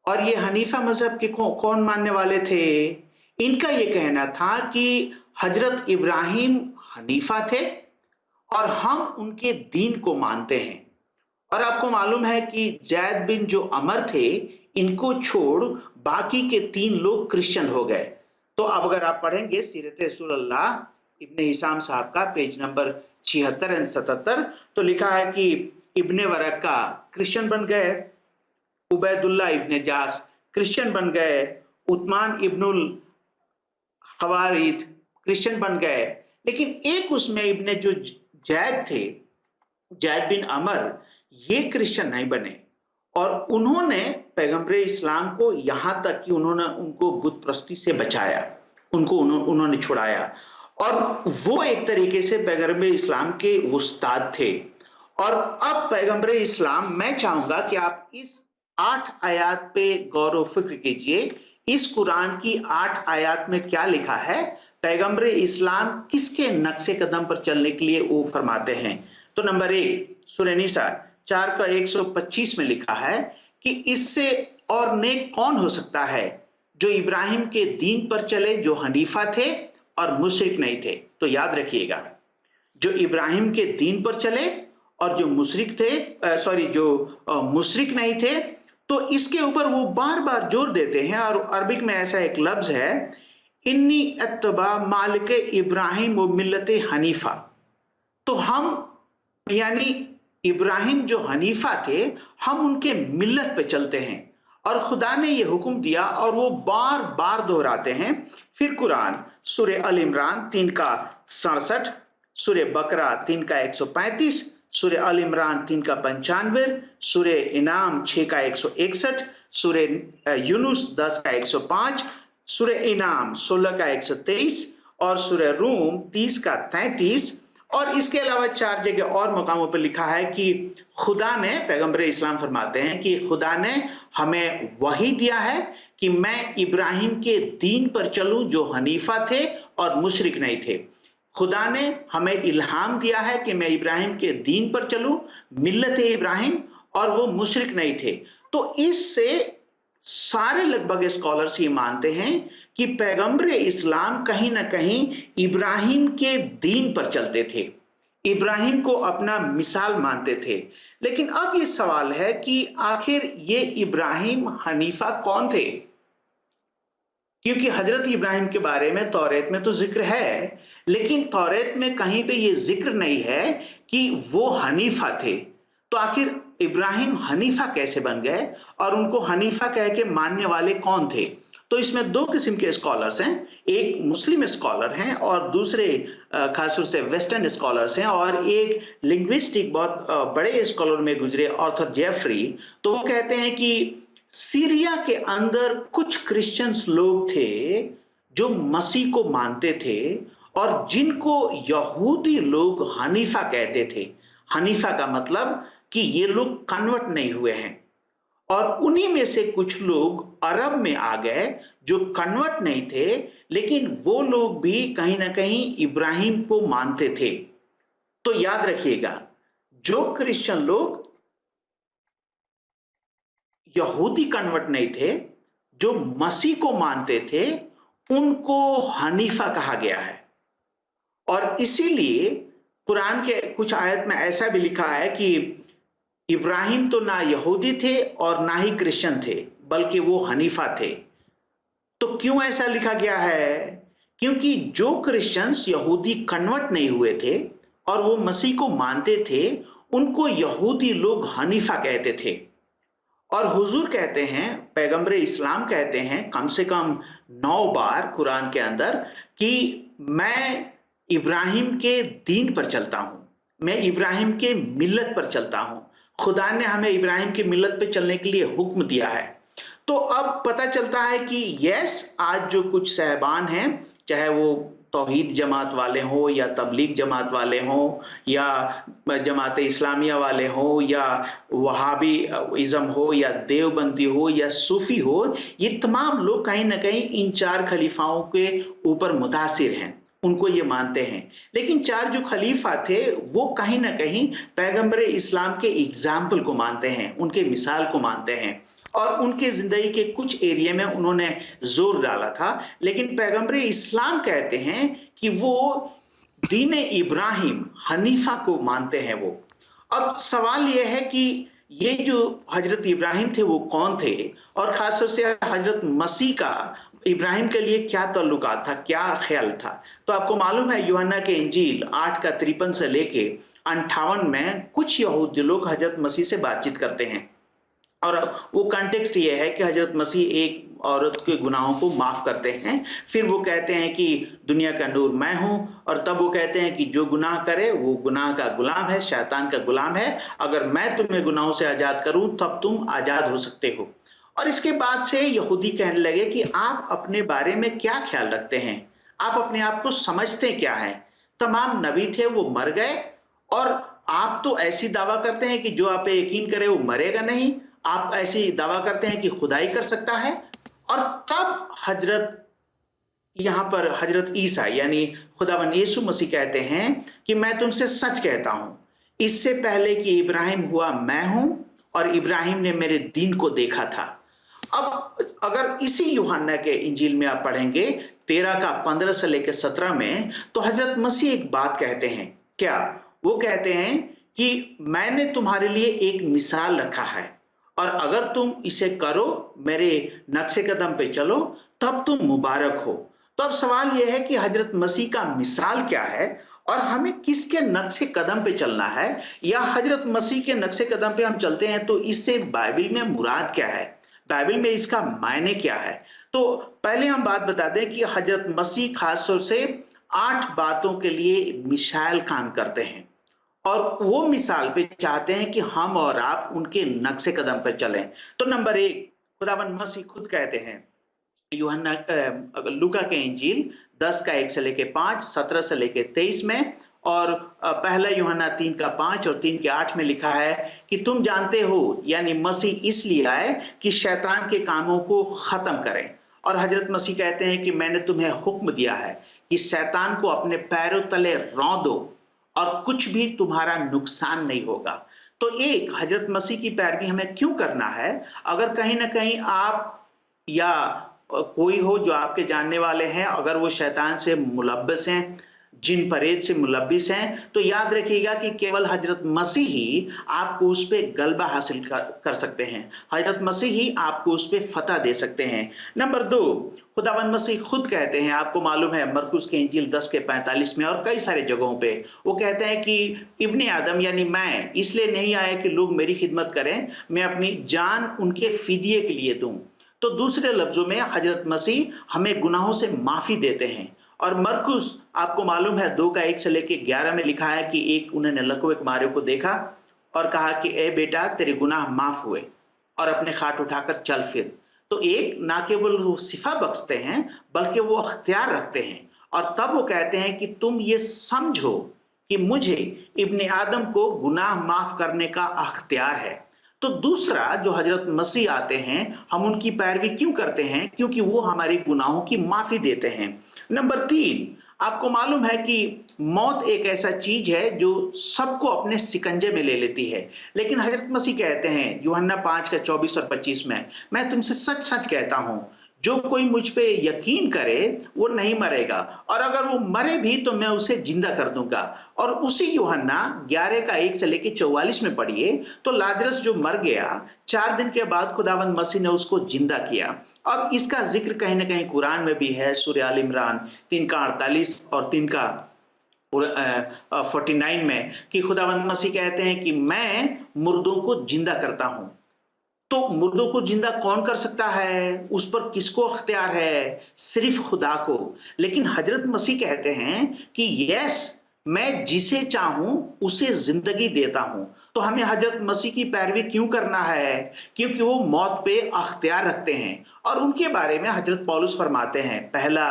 اور یہ حنیفہ مذہب کے کون ماننے والے تھے؟ ان کا یہ کہنا تھا کہ حضرت ابراہیم حنیفہ تھے، اور ہم ان کے دین کو مانتے ہیں۔ اور آپ کو معلوم ہے کہ زید بن جو عمر تھے، ان کو چھوڑ باقی کے 3 لوگ کرسچن ہو گئے۔ تو اب اگر آپ پڑھیں گے سیرت رسول اللہ ابن حسام صاحب کا پیج نمبر 76 एंड 77 तो लिखा है कि इब्ने वरक्का क्रिश्चियन बन गए, उबैदुल्ला इब्ने जास क्रिश्चियन बन गए, उस्मान इब्नुल हवारिथ क्रिश्चियन बन गए। लेकिन एक उसमें इब्ने जो जैद थे, जैद बिन अमर, ये क्रिश्चियन नहीं बने और उन्होंने पैगंबर इस्लाम को यहां तक कि उन्होंने उनको बुत प्रस्ती से बचाया, उन्होंने छुड़ाया और वो एक तरीके से पैगंबर इस्लाम के उस्ताद थे। और अब पैगंबर इस्लाम, मैं चाहूंगा कि आप इस 8 आयत पे गौर व फिक्र कीजिए। इस कुरान की 8 आयत में क्या लिखा है, पैगंबर इस्लाम किसके नक्शे कदम पर चलने के लिए वो फरमाते हैं। तो नंबर 1 सूरह निसा 4 का 125 में लिखा है कि इससे और नेक कौन हो सकता है जो इब्राहिम के दीन पर चले, जो हनीफा थे और मुशरिक नहीं थे। तो याद रखिएगा, जो इब्राहिम के दीन पर चले और जो मुशरिक थे, जो मुशरिक नहीं थे। तो इसके ऊपर वो बार बार जोर देते हैं और अरबिक में ऐसा एक लफ्ज है, इन्नी अत्तबा मालिक इब्राहिम व मिल्लत हनीफा। तो हम यानी इब्राहिम जो हनीफा थे, हम उनके मिल्लत पे चलते हैं और खुदा ने ये हुक्म दिया और वो बार बार दोहराते हैं। फिर कुरान सूरह अल इमरान 3 का 67, सूरह बकरा 3 का 135, सूरह अल इमरान 3 का 95, सूरह इनाम 6 का 161, सूरह यूनुस 10 का 105, सूरह इनाम 16 का 123 और सूरह रूम 30 का 33। और इसके अलावा 4 जगह और मकामों पर लिखा है कि खुदा ने, पैगंबर इस्लाम फरमाते हैं कि खुदा ने हमें वही दिया है कि मैं इब्राहिम के दीन पर चलूं जो हनीफा थे और मुशरिक नहीं थे। खुदा ने हमें इल्हाम दिया है कि मैं इब्राहिम के दीन पर चलूं, मिल्लत इब्राहिम, और वो मुशरिक नहीं थे। तो इससे सारे लगभग स्कॉलर्स ये मानते हैं कि पैगंबर इस्लाम कहीं ना कहीं इब्राहिम के दीन पर चलते थे, इब्राहिम को अपना मिसाल मानते थे। लेकिन अब ये सवाल है कि आखिर ये इब्राहिम हनीफा कौन थे? क्योंकि हजरत इब्राहिम के बारे में तौरेत में तो जिक्र है, लेकिन तौरेत में कहीं पे ये जिक्र नहीं है कि वो हनीफा थे। तो आखिर इब्राहिम हनीफा कैसे बन गए और उनको हनीफा कह के मानने वाले कौन थे? तो इसमें 2 किस्म के स्कॉलर्स हैं, एक मुस्लिम स्कॉलर हैं और दूसरे खासतौर से वेस्टर्न स्कॉलर्स हैं, और एक लिंग्विस्टिक बहुत बड़े स्कॉलर में गुजरे आर्थर जेफरी। तो वो कहते हैं कि सीरिया के अंदर कुछ क्रिश्चियंस लोग थे जो मसीह को मानते थे और जिनको यहूदी लोग हनीफा कहते थे। हनीफा का मतलब कि ये लोग कन्वर्ट नहीं हुए हैं, और उन्हीं में से कुछ लोग अरब में आ गए जो कन्वर्ट नहीं थे, लेकिन वो लोग भी कहीं ना कहीं इब्राहिम को मानते थे। तो याद रखिएगा, जो क्रिश्चियन लोग यहूदी कन्वर्ट नहीं थे, जो मसीह को मानते थे, उनको हनीफा कहा गया है। और इसीलिए कुरान के कुछ आयत में ऐसा भी लिखा है कि इब्राहिम तो ना यहूदी थे और ना ही क्रिश्चियन थे, बल्कि वो हनीफा थे। तो क्यों ऐसा लिखा गया है? क्योंकि जो क्रिश्चियंस यहूदी कन्वर्ट नहीं हुए थे और वो मसीह को मानते थे, उनको यहूदी लोग हनीफा कहते थे। और हुजूर कहते हैं, पैगंबर इस्लाम कहते हैं कम से कम 9 बार कुरान के अंदर कि मैं इब्राहिम के दीन पर चलता हूं, मैं इब्राहिम के मिल्लत पर चलता हूं। खुदा ने हमें इब्राहिम की मिल्लत पे चलने के लिए हुक्म दिया है। तो अब पता चलता है कि यस, आज जो कुछ सहबान हैं, चाहे वो तौहीद जमात वाले हों या तबलीग जमात वाले हों या जमात इस्लामिया वाले हों या वहाबी इज़म हो या देवबंदी हो या सूफी हो, ये तमाम लोग कहीं ना कहीं इन 4 खलीफाओं के ऊपर मुतासिर हैं, उनको ये मानते हैं। लेकिन 4 जो खलीफा थे वो कहीं ना कहीं पैगंबर इस्लाम के एग्जाम्पल को मानते हैं, उनके मिसाल को मानते हैं, और उनके जिंदगी के कुछ एरिया में उन्होंने जोर डाला था। लेकिन पैगंबर इस्लाम कहते हैं कि वो दीन इब्राहिम हनीफा को मानते हैं वो। अब सवाल यह है कि ये जो हजरत इब्राहिम थे वो कौन थे, और खासतौर से हजरत मसीह का इब्राहिम के लिए क्या ताल्लुकात था, क्या ख्याल था। तो आपको मालूम है यूहन्ना के इंजील 8 का 53 से लेके 58 में कुछ यहूदी लोग हजरत मसीह से बातचीत करते हैं, और वो कॉन्टेक्स्ट ये है कि हजरत मसीह एक औरत के गुनाहों को माफ करते हैं। फिर वो कहते हैं कि दुनिया का नूर मैं हूं, और तब वो कहते हैं कि जो गुनाह करे वो गुनाह का गुलाम है, शैतान का गुलाम है। अगर मैं तुम्हें गुनाहों से आजाद करूं तब तुम आजाद हो सकते हो। और इसके बाद से यहूदी कहने लगे कि आप अपने बारे में क्या ख्याल रखते हैं, आप अपने आप को समझते क्या है। तमाम नबी थे वो मर गए, और आप तो ऐसी दावा करते हैं कि जो आप पे यकीन करे वो मरेगा नहीं। आप ऐसी दावा करते हैं कि खुदाई कर सकता है। और तब यहां पर हजरत ईसा यानी खुदावन यीशु मसीह कहते हैं कि मैं तुमसे सच कहता हूं, इससे पहले कि इब्राहिम हुआ मैं हूं, और इब्राहिम ने मेरे दिन को देखा था। अब अगर इसी यूहन्ना के इंजील में आप पढ़ेंगे 13 का 15 से लेकर 17 में, तो हजरत मसीह एक बात कहते हैं। क्या वो कहते हैं कि मैंने तुम्हारे लिए एक मिसाल रखा है, और अगर तुम इसे करो, मेरे नक्शे कदम पे चलो, तब तुम मुबारक हो। तो अब सवाल यह है कि हजरत मसीह का मिसाल क्या है, और हमें किसके नक्शे कदम पे चलना है, या हजरत मसीह के नक्शे कदम पे हम चलते हैं तो इससे बाइबल में मुराद क्या है, बाइबल में इसका मायने क्या है। तो पहले हम बात बता दें कि हजरत मसीह खास तौर से 8 बातों के लिए मिसाल काम करते हैं, और वो मिसाल पे चाहते हैं कि हम और आप उनके नक्शे कदम पर चलें। तो नंबर 1, खुदावंद मसीह खुद कहते हैं यूहन्ना लूका के इंजील 10 का 1 से लेके 5, 17 से लेके 23 में, और पहला यूहन्ना 3 का 5 और 3 के 8 में लिखा है कि तुम जानते हो, यानी मसीह इसलिए आए कि शैतान के कामों को खत्म करें। और हजरत मसीह कहते हैं कि मैंने तुम्हें हुक्म दिया है कि शैतान को अपने पैरों तले रौंद दो, और कुछ भी तुम्हारा नुकसान नहीं होगा। तो एक हजरत मसीह की पैरवी हमें क्यों करना है? अगर कहीं ना कहीं आप या कोई हो जो आपके जानने वाले हैं, अगर वो शैतान से मुलब्बस हैं, जिन परेद से मुलब्बिस हैं, तो याद रखिएगा कि केवल हजरत मसीह ही आपको उस पर गलबा हासिल कर सकते हैं। हजरत मसीह ही आपको उस पर फतह दे सकते हैं। नंबर 2, खुदावंद मसीह खुद कहते हैं, आपको मालूम है मरकुस के इंजील 10 के 45 में और कई सारे जगहों पे वो कहते हैं कि इब्ने आदम यानी मैं इसलिए नहीं आया कि लोग मेरी खिदमत करें, मैं अपनी जान उनके फिदिये के लिए दूं। तो दूसरे लफ्जों में हजरत मसीह हमें गुनाहों से माफी देते हैं। और मरकुस आपको मालूम है 2 का 1 से लेके 11 में लिखा है कि एक उन्होंने लकवे कुमारों को देखा और कहा कि ए बेटा तेरे गुनाह माफ हुए, और अपने खाट उठाकर चल फिर। तो एक ना केवल वो सिफा बख्शते हैं बल्कि वो अख्तियार रखते हैं, और तब वो कहते हैं कि तुम ये समझो कि मुझे इब्ने आदम को गुनाह माफ करने का अख्तियार है। तो दूसरा जो हजरत मसीह आते हैं, हम उनकी पैरवी क्यों करते हैं? क्योंकि वो हमारे गुनाहों की माफी देते हैं। नंबर 3, आपको मालूम है कि मौत एक ऐसा चीज है जो सबको अपने सिकंजे में ले लेती है, लेकिन हजरत मसीह कहते हैं यूहन्ना 5 का 24 और 25 में, मैं तुमसे सच सच कहता हूं, जो कोई मुझ पे यकीन करे वो नहीं मरेगा, और अगर वो मरे भी तो मैं उसे जिंदा कर दूंगा। और उसी यूहन्ना 11 का 1 से लेके 44 में पढ़िए, तो लाजरस जो मर गया 4 दिन के बाद खुदावंद मसीह ने उसको जिंदा किया। अब इसका जिक्र कहीं ना कहीं कुरान में भी है, सूरह आल इमरान 3 का 48 और 3 का 49 में, कि खुदावंद मसीह कहते हैं कि मैं मुर्दों को जिंदा करता हूं। तो मुर्दों को जिंदा कौन कर सकता है? उस पर किसको अख्तियार है? सिर्फ खुदा को। लेकिन हजरत मसीह कहते हैं कि यस, मैं जिसे चाहूं उसे जिंदगी देता हूं। तो हमें हजरत मसीह की पैरवी क्यों करना है? क्योंकि वो मौत पे अख्तियार रखते हैं, और उनके बारे में हजरत पौलुस फरमाते हैं पहला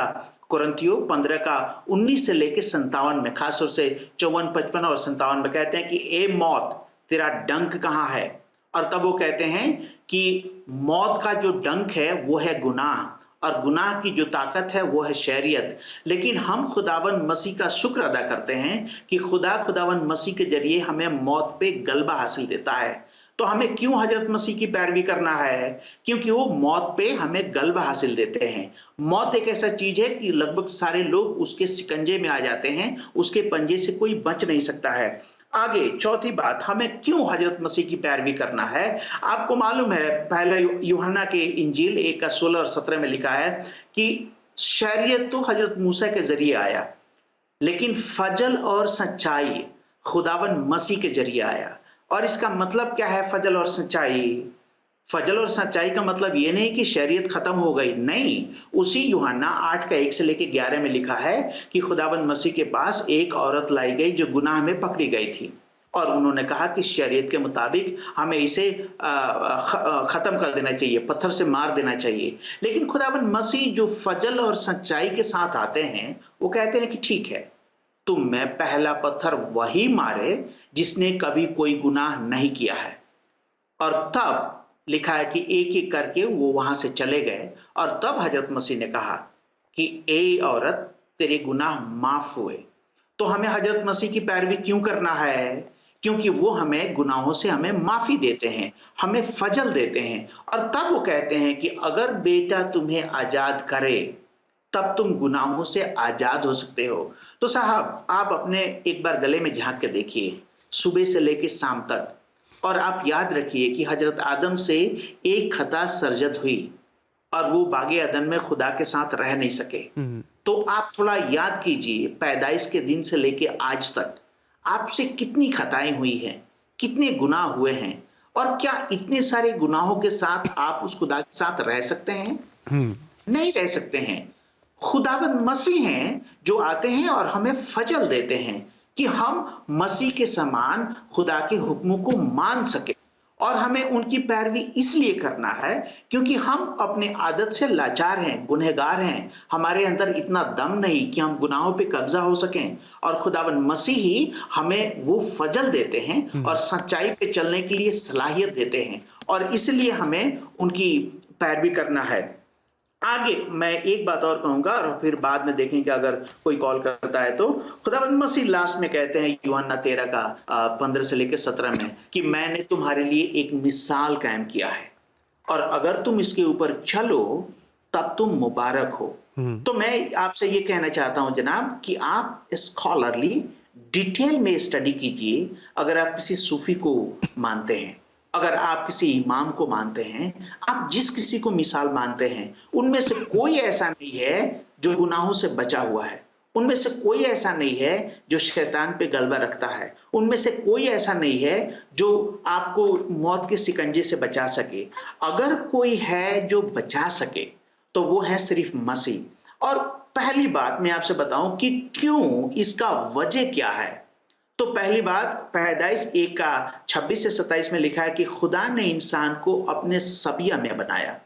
कुरिन्थियों 15 का 19 से लेकर 57 में, खासतौर से 54, 55 और 57 में कहते हैं कि ए मौत तेरा डंक कहाँ है? और तब वो कहते हैं कि मौत का जो डंक है वो है गुनाह, और गुनाह की जो ताकत है वो है शरीयत। लेकिन हम खुदावंद मसीह का शुक्र अदा करते हैं कि खुदावंद मसीह के जरिए हमें मौत पे गलबा हासिल देता है। तो हमें क्यों हजरत मसीह की पैरवी करना है? क्योंकि वो मौत पे हमें गलबा हासिल देते हैं। मौत एक ऐसा चीज है कि लगभग सारे लोग उसके शिकंजे में आ जाते हैं, उसके पंजे से कोई बच नहीं सकता है। आगे चौथी बात, हमें क्यों हजरत मसीह की पैरवी करना है। आपको मालूम है, पहले यूहन्ना के इंजील 1:16 और 17 में लिखा है कि शरीयत तो हजरत मूसा के जरिए आया, लेकिन फजल और सच्चाई खुदावन मसीह के जरिए आया। और इसका मतलब क्या है फजल और सच्चाई? फजल और सच्चाई का मतलब ये नहीं कि शरीयत खत्म हो गई, नहीं। उसी यूहन्ना 8:1 से लेकर 11 में लिखा है कि खुदावन मसीह के पास एक औरत लाई गई जो गुनाह में पकड़ी गई थी, और उन्होंने कहा कि शरीयत के मुताबिक हमें इसे खत्म कर देना चाहिए, पत्थर से मार देना चाहिए। लेकिन खुदावन मसीह जो फजल और सच्चाई के साथ आते हैं, वो कहते हैं कि ठीक है, तुम में पहला पत्थर वही मारे जिसने कभी कोई गुनाह नहीं किया है। और तब लिखा है कि एक एक करके वो वहां से चले गए, और तब हजरत मसीह ने कहा कि ए औरत, तेरे गुनाह माफ हुए। तो हमें हजरत मसीह की पैरवी क्यों करना है? क्योंकि वो हमें गुनाहों से हमें माफी देते हैं, हमें फजल देते हैं। और तब वो कहते हैं कि अगर बेटा तुम्हें आजाद करे तब तुम गुनाहों से आजाद हो सकते हो। तो साहब, आप अपने एक बार गले में झांक के देखिए, सुबह से लेकर शाम तक, और आप याद रखिए कि हजरत आदम से एक खता सर्जत हुई और वो बागे अदन में खुदा के साथ रह नहीं सके। तो आप थोड़ा याद कीजिए, पैदाइश के दिन से लेके आज तक आपसे कितनी खताएं हुई हैं, कितने गुनाह हुए हैं, और क्या इतने सारे गुनाहों के साथ आप उस खुदा के साथ रह सकते हैं? नहीं रह सकते हैं। खुदावंद मसीह हैं जो आते हैं और हमें फजल देते हैं कि हम मसीह के समान खुदा के हुक्मों को मान सके। और हमें उनकी पैरवी इसलिए करना है क्योंकि हम अपने आदत से लाचार हैं, गुनहगार हैं, हमारे अंदर इतना दम नहीं कि हम गुनाहों पे कब्जा हो सकें। और खुदावंद मसीह ही हमें वो फजल देते हैं और सच्चाई पे चलने के लिए सलाहियत देते हैं, और इसलिए हमें उनकी पैरवी करना है। आगे मैं एक बात और कहूंगा और फिर बाद में देखेंगे अगर कोई कॉल करता है तो। खुदावंद मसीह लास्ट में कहते हैं यूहन्ना 13 का 15 से लेकर 17 में कि मैंने तुम्हारे लिए एक मिसाल कायम किया है, और अगर तुम इसके ऊपर चलो तब तुम मुबारक हो। तो मैं आपसे ये कहना चाहता हूं जनाब कि आप स्कॉलरली डिटेल में स्टडी कीजिए। अगर आप किसी सूफी को मानते हैं, अगर आप किसी इमाम को मानते हैं, आप जिस किसी को मिसाल मानते हैं, उनमें से कोई ऐसा नहीं है जो गुनाहों से बचा हुआ है, उनमें से कोई ऐसा नहीं है जो शैतान पे गलबा रखता है, उनमें से कोई ऐसा नहीं है जो आपको मौत के शिकंजे से बचा सके। अगर कोई है जो बचा सके तो वो है सिर्फ मसीह। और पहली बात मैं आपसे बताऊं कि क्यों, इसका वजह क्या है। तो पहली बात, पैदाइश 1:26 से 27 में लिखा है कि खुदा ने इंसान को अपने सबिया में बनाया।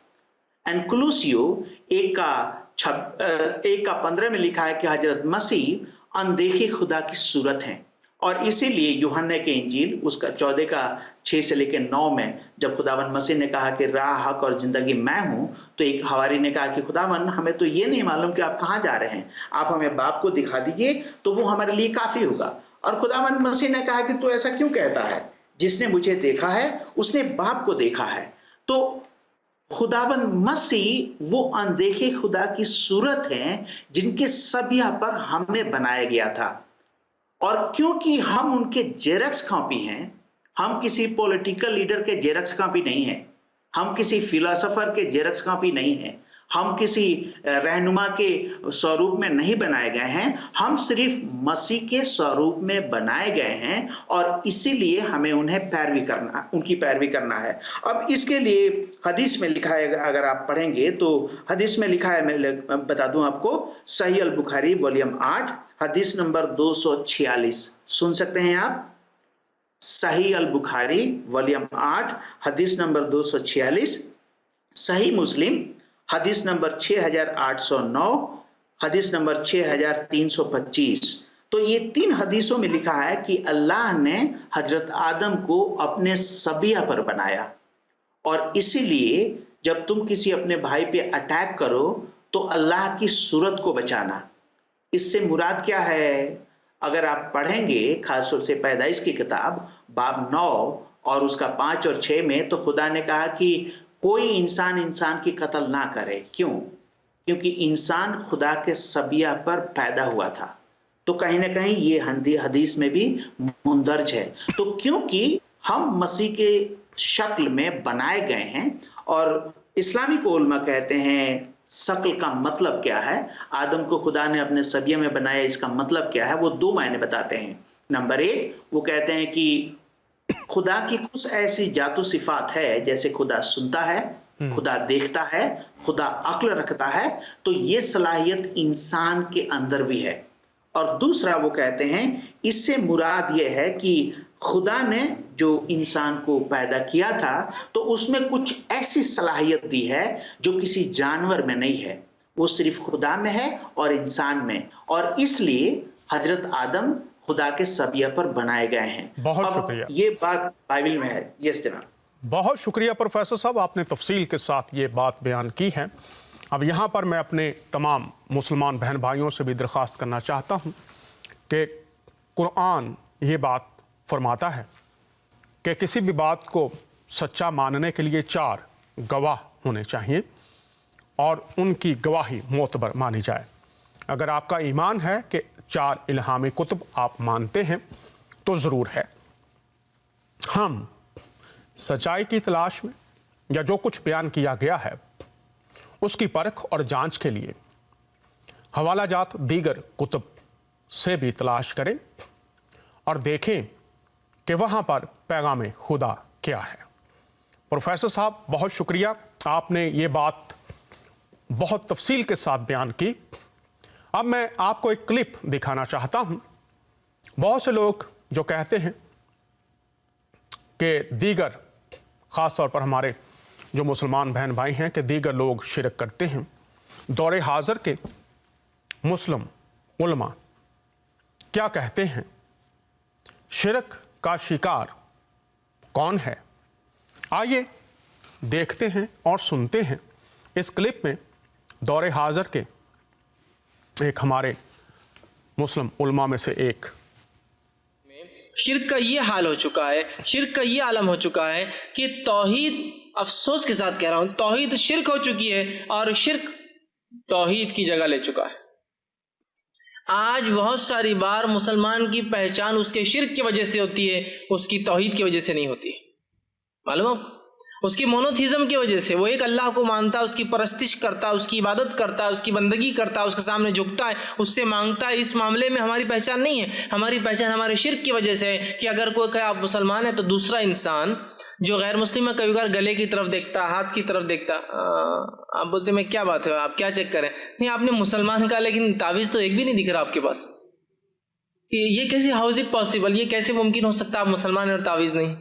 एनक्लूसियो 1:15 में लिखा है कि हजरत मसीह अनदेखे खुदा की सूरत हैं। और इसीलिए यूहन्ना के इंजील उसका 14:6 से लेकर 9 में जब खुदावन मसीह ने कहा कि राह, हक और जिंदगी मैं हूं, तो एक हवारी ने कहा कि खुदावन, हमें तो ये नहीं मालूम कि आप कहां जा रहे हैं, आप हमें बाप को दिखा दीजिए तो वो हमारे लिए काफी होगा। और खुदावन मसीह ने कहा कि तू ऐसा क्यों कहता है, जिसने मुझे देखा है उसने बाप को देखा है। तो खुदावन मसीह वो अनदेखे खुदा की सूरत हैं जिनके सबिया पर हमें बनाया गया था। और क्योंकि हम उनके जेरक्स कॉपी हैं, हम किसी पॉलिटिकल लीडर के जेरक्स कॉपी नहीं है, हम किसी फिलोसोफर के जेरक्स कॉपी नहीं है, हम किसी रहनुमा के स्वरूप में नहीं बनाए गए हैं, हम सिर्फ मसीह के स्वरूप में बनाए गए हैं, और इसीलिए हमें उन्हें पैरवी करना, उनकी पैरवी करना है। अब इसके लिए हदीस में लिखा है, अगर आप पढ़ेंगे तो हदीस में लिखा है, मैं बता दूं आपको, सही अल बुखारी वॉल्यूम 8 हदीस नंबर 246 सुन सकते हैं आप। सही अल बुखारी वॉल्यूम 8 हदीस नंबर 246, सही मुस्लिम हदीस नंबर 6809, हदीस नंबर 6325। तो ये 3 हदीसों में लिखा है कि अल्लाह ने हजरत आदम को अपने सबिया पर बनाया, और इसीलिए जब तुम किसी अपने भाई पे अटैक करो तो अल्लाह की सूरत को बचाना। इससे मुराद क्या है? अगर आप पढ़ेंगे खासतौर से पैदाइश की किताब बाब 9 और उसका 5 और 6 में, तो खुदा ने कहा कि कोई इंसान की कत्ल ना करे। क्यों? क्योंकि इंसान खुदा के सबिया पर पैदा हुआ था। تو کہیں نہ کہیں یہ حدیث میں بھی مندرج ہے. تو کیونکہ ہم مسیح کے شکل میں بنائے گئے ہیں، اور اسلامی کو علماء کہتے ہیں شکل کا مطلب کیا ہے، آدم کو خدا نے اپنے سبیہ میں بنایا، اس کا مطلب کیا ہے، وہ دو معنی بتاتے ہیں. نمبر ایک، وہ کہتے ہیں کہ خدا کی کچھ ایسی ذات و صفات ہے، جیسے خدا سنتا ہے، خدا دیکھتا ہے، خدا عقل رکھتا ہے، تو یہ صلاحیت انسان کے اندر بھی ہے. اور دوسرا وہ کہتے ہیں اس سے مراد یہ ہے کہ خدا نے جو انسان کو پیدا کیا تھا تو اس میں کچھ ایسی صلاحیت دی ہے جو کسی جانور میں نہیں ہے، وہ صرف خدا میں ہے اور انسان میں، اور اس لیے حضرت آدم خدا کے سبیہ پر بنائے گئے ہیں. بہت شکریہ. یہ بات بائبل میں ہے. یس جناب. بہت شکریہ پروفیسر صاحب، آپ نے تفصیل کے ساتھ یہ بات بیان کی ہے. اب یہاں پر میں اپنے تمام مسلمان بہن بھائیوں سے بھی درخواست کرنا چاہتا ہوں کہ قرآن یہ بات فرماتا ہے کہ کسی بھی بات کو سچا ماننے کے لیے 4 گواہ ہونے چاہیے اور ان کی گواہی معتبر مانی جائے. اگر آپ کا ایمان ہے کہ 4 الہامی کتب آپ مانتے ہیں تو ضرور ہے. ہم سچائی کی تلاش میں یا جو کچھ بیان کیا گیا ہے اس کی پرکھ اور جانچ کے لیے حوالہ جات دیگر کتب سے بھی تلاش کریں اور دیکھیں کہ وہاں پر پیغام خدا کیا ہے. پروفیسر صاحب بہت شکریہ، آپ نے یہ بات بہت تفصیل کے ساتھ بیان کی. اب میں آپ کو ایک کلپ دکھانا چاہتا ہوں. بہت سے لوگ جو کہتے ہیں کہ دیگر، خاص طور پر ہمارے جو مسلمان بہن بھائی ہیں، کہ دیگر لوگ شرک کرتے ہیں. دور حاضر کے مسلم علماء کیا کہتے ہیں؟ شرک کا شکار کون ہے؟ آئیے دیکھتے ہیں اور سنتے ہیں اس کلپ میں دور حاضر کے ایک ہمارے مسلم علماء میں سے ایک. شرک کا یہ حال ہو چکا ہے، شرک کا یہ عالم ہو چکا ہے کہ توحید، افسوس کے ساتھ کہہ رہا ہوں، توحید شرک ہو چکی ہے اور شرک توحید کی جگہ لے چکا ہے. آج بہت ساری بار مسلمان کی پہچان اس کے شرک کی وجہ سے ہوتی ہے، اس کی توحید کی وجہ سے نہیں ہوتی. معلوم، اس کی مونوتھیزم کی وجہ سے وہ ایک اللہ کو مانتا ہے، اس کی پرستش کرتا ہے، اس کی عبادت کرتا ہے، اس کی بندگی کرتا ہے، اس کے سامنے جھکتا ہے، اس سے مانگتا ہے. اس معاملے میں ہماری پہچان نہیں ہے. ہماری پہچان ہمارے شرک کی وجہ سے ہے کہ اگر کوئی کہے آپ مسلمان ہیں تو دوسرا انسان جو غیر مسلم ہے کبھی کبھار گلے کی طرف دیکھتا، ہاتھ کی طرف دیکھتا. آپ بولتے میں کیا بات ہے، آپ کیا چیک کریں؟ نہیں، آپ نے مسلمان کہا لیکن تعویذ تو ایک بھی نہیں دکھ رہا آپ کے پاس. یہ کیسے، ہاؤ از اٹ پاسبل، یہ کیسے ممکن ہو سکتا ہے آپ مسلمان ہیں اور تعویذ نہیں؟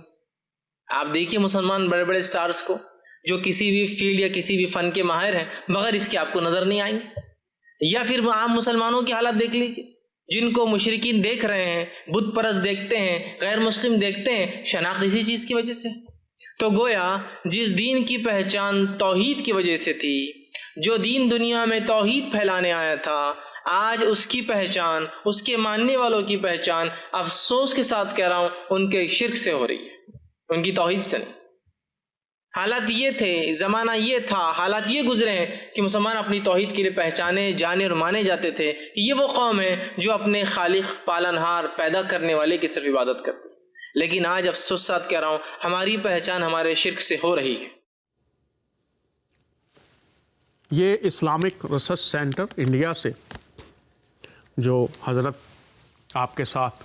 آپ دیکھیے مسلمان بڑے بڑے سٹارز کو جو کسی بھی فیلڈ یا کسی بھی فن کے ماہر ہیں، بغیر اس کے آپ کو نظر نہیں آئیں گے. یا پھر عام مسلمانوں کی حالت دیکھ لیجیے، جن کو مشرکین دیکھ رہے ہیں، بت پرست دیکھتے ہیں، غیر مسلم دیکھتے ہیں، شناخت اسی چیز کی وجہ سے. تو گویا جس دین کی پہچان توحید کی وجہ سے تھی، جو دین دنیا میں توحید پھیلانے آیا تھا، آج اس کی پہچان، اس کے ماننے والوں کی پہچان، افسوس کے ساتھ کہہ رہا ہوں، ان کے شرک سے ہو رہی ہے، ان کی توحید سے نہیں. حالات یہ تھے، زمانہ یہ تھا، حالات یہ گزرے ہیں کہ مسلمان اپنی توحید کے لیے پہچانے جانے اور مانے جاتے تھے کہ یہ وہ قوم ہے جو اپنے خالق، پالنہار، پیدا کرنے والے کی صرف عبادت کرتی. لیکن آج افسوس ساتھ کہہ رہا ہوں، ہماری پہچان ہمارے شرک سے ہو رہی ہے. یہ اسلامک ریسرچ سینٹر انڈیا سے جو حضرت آپ کے ساتھ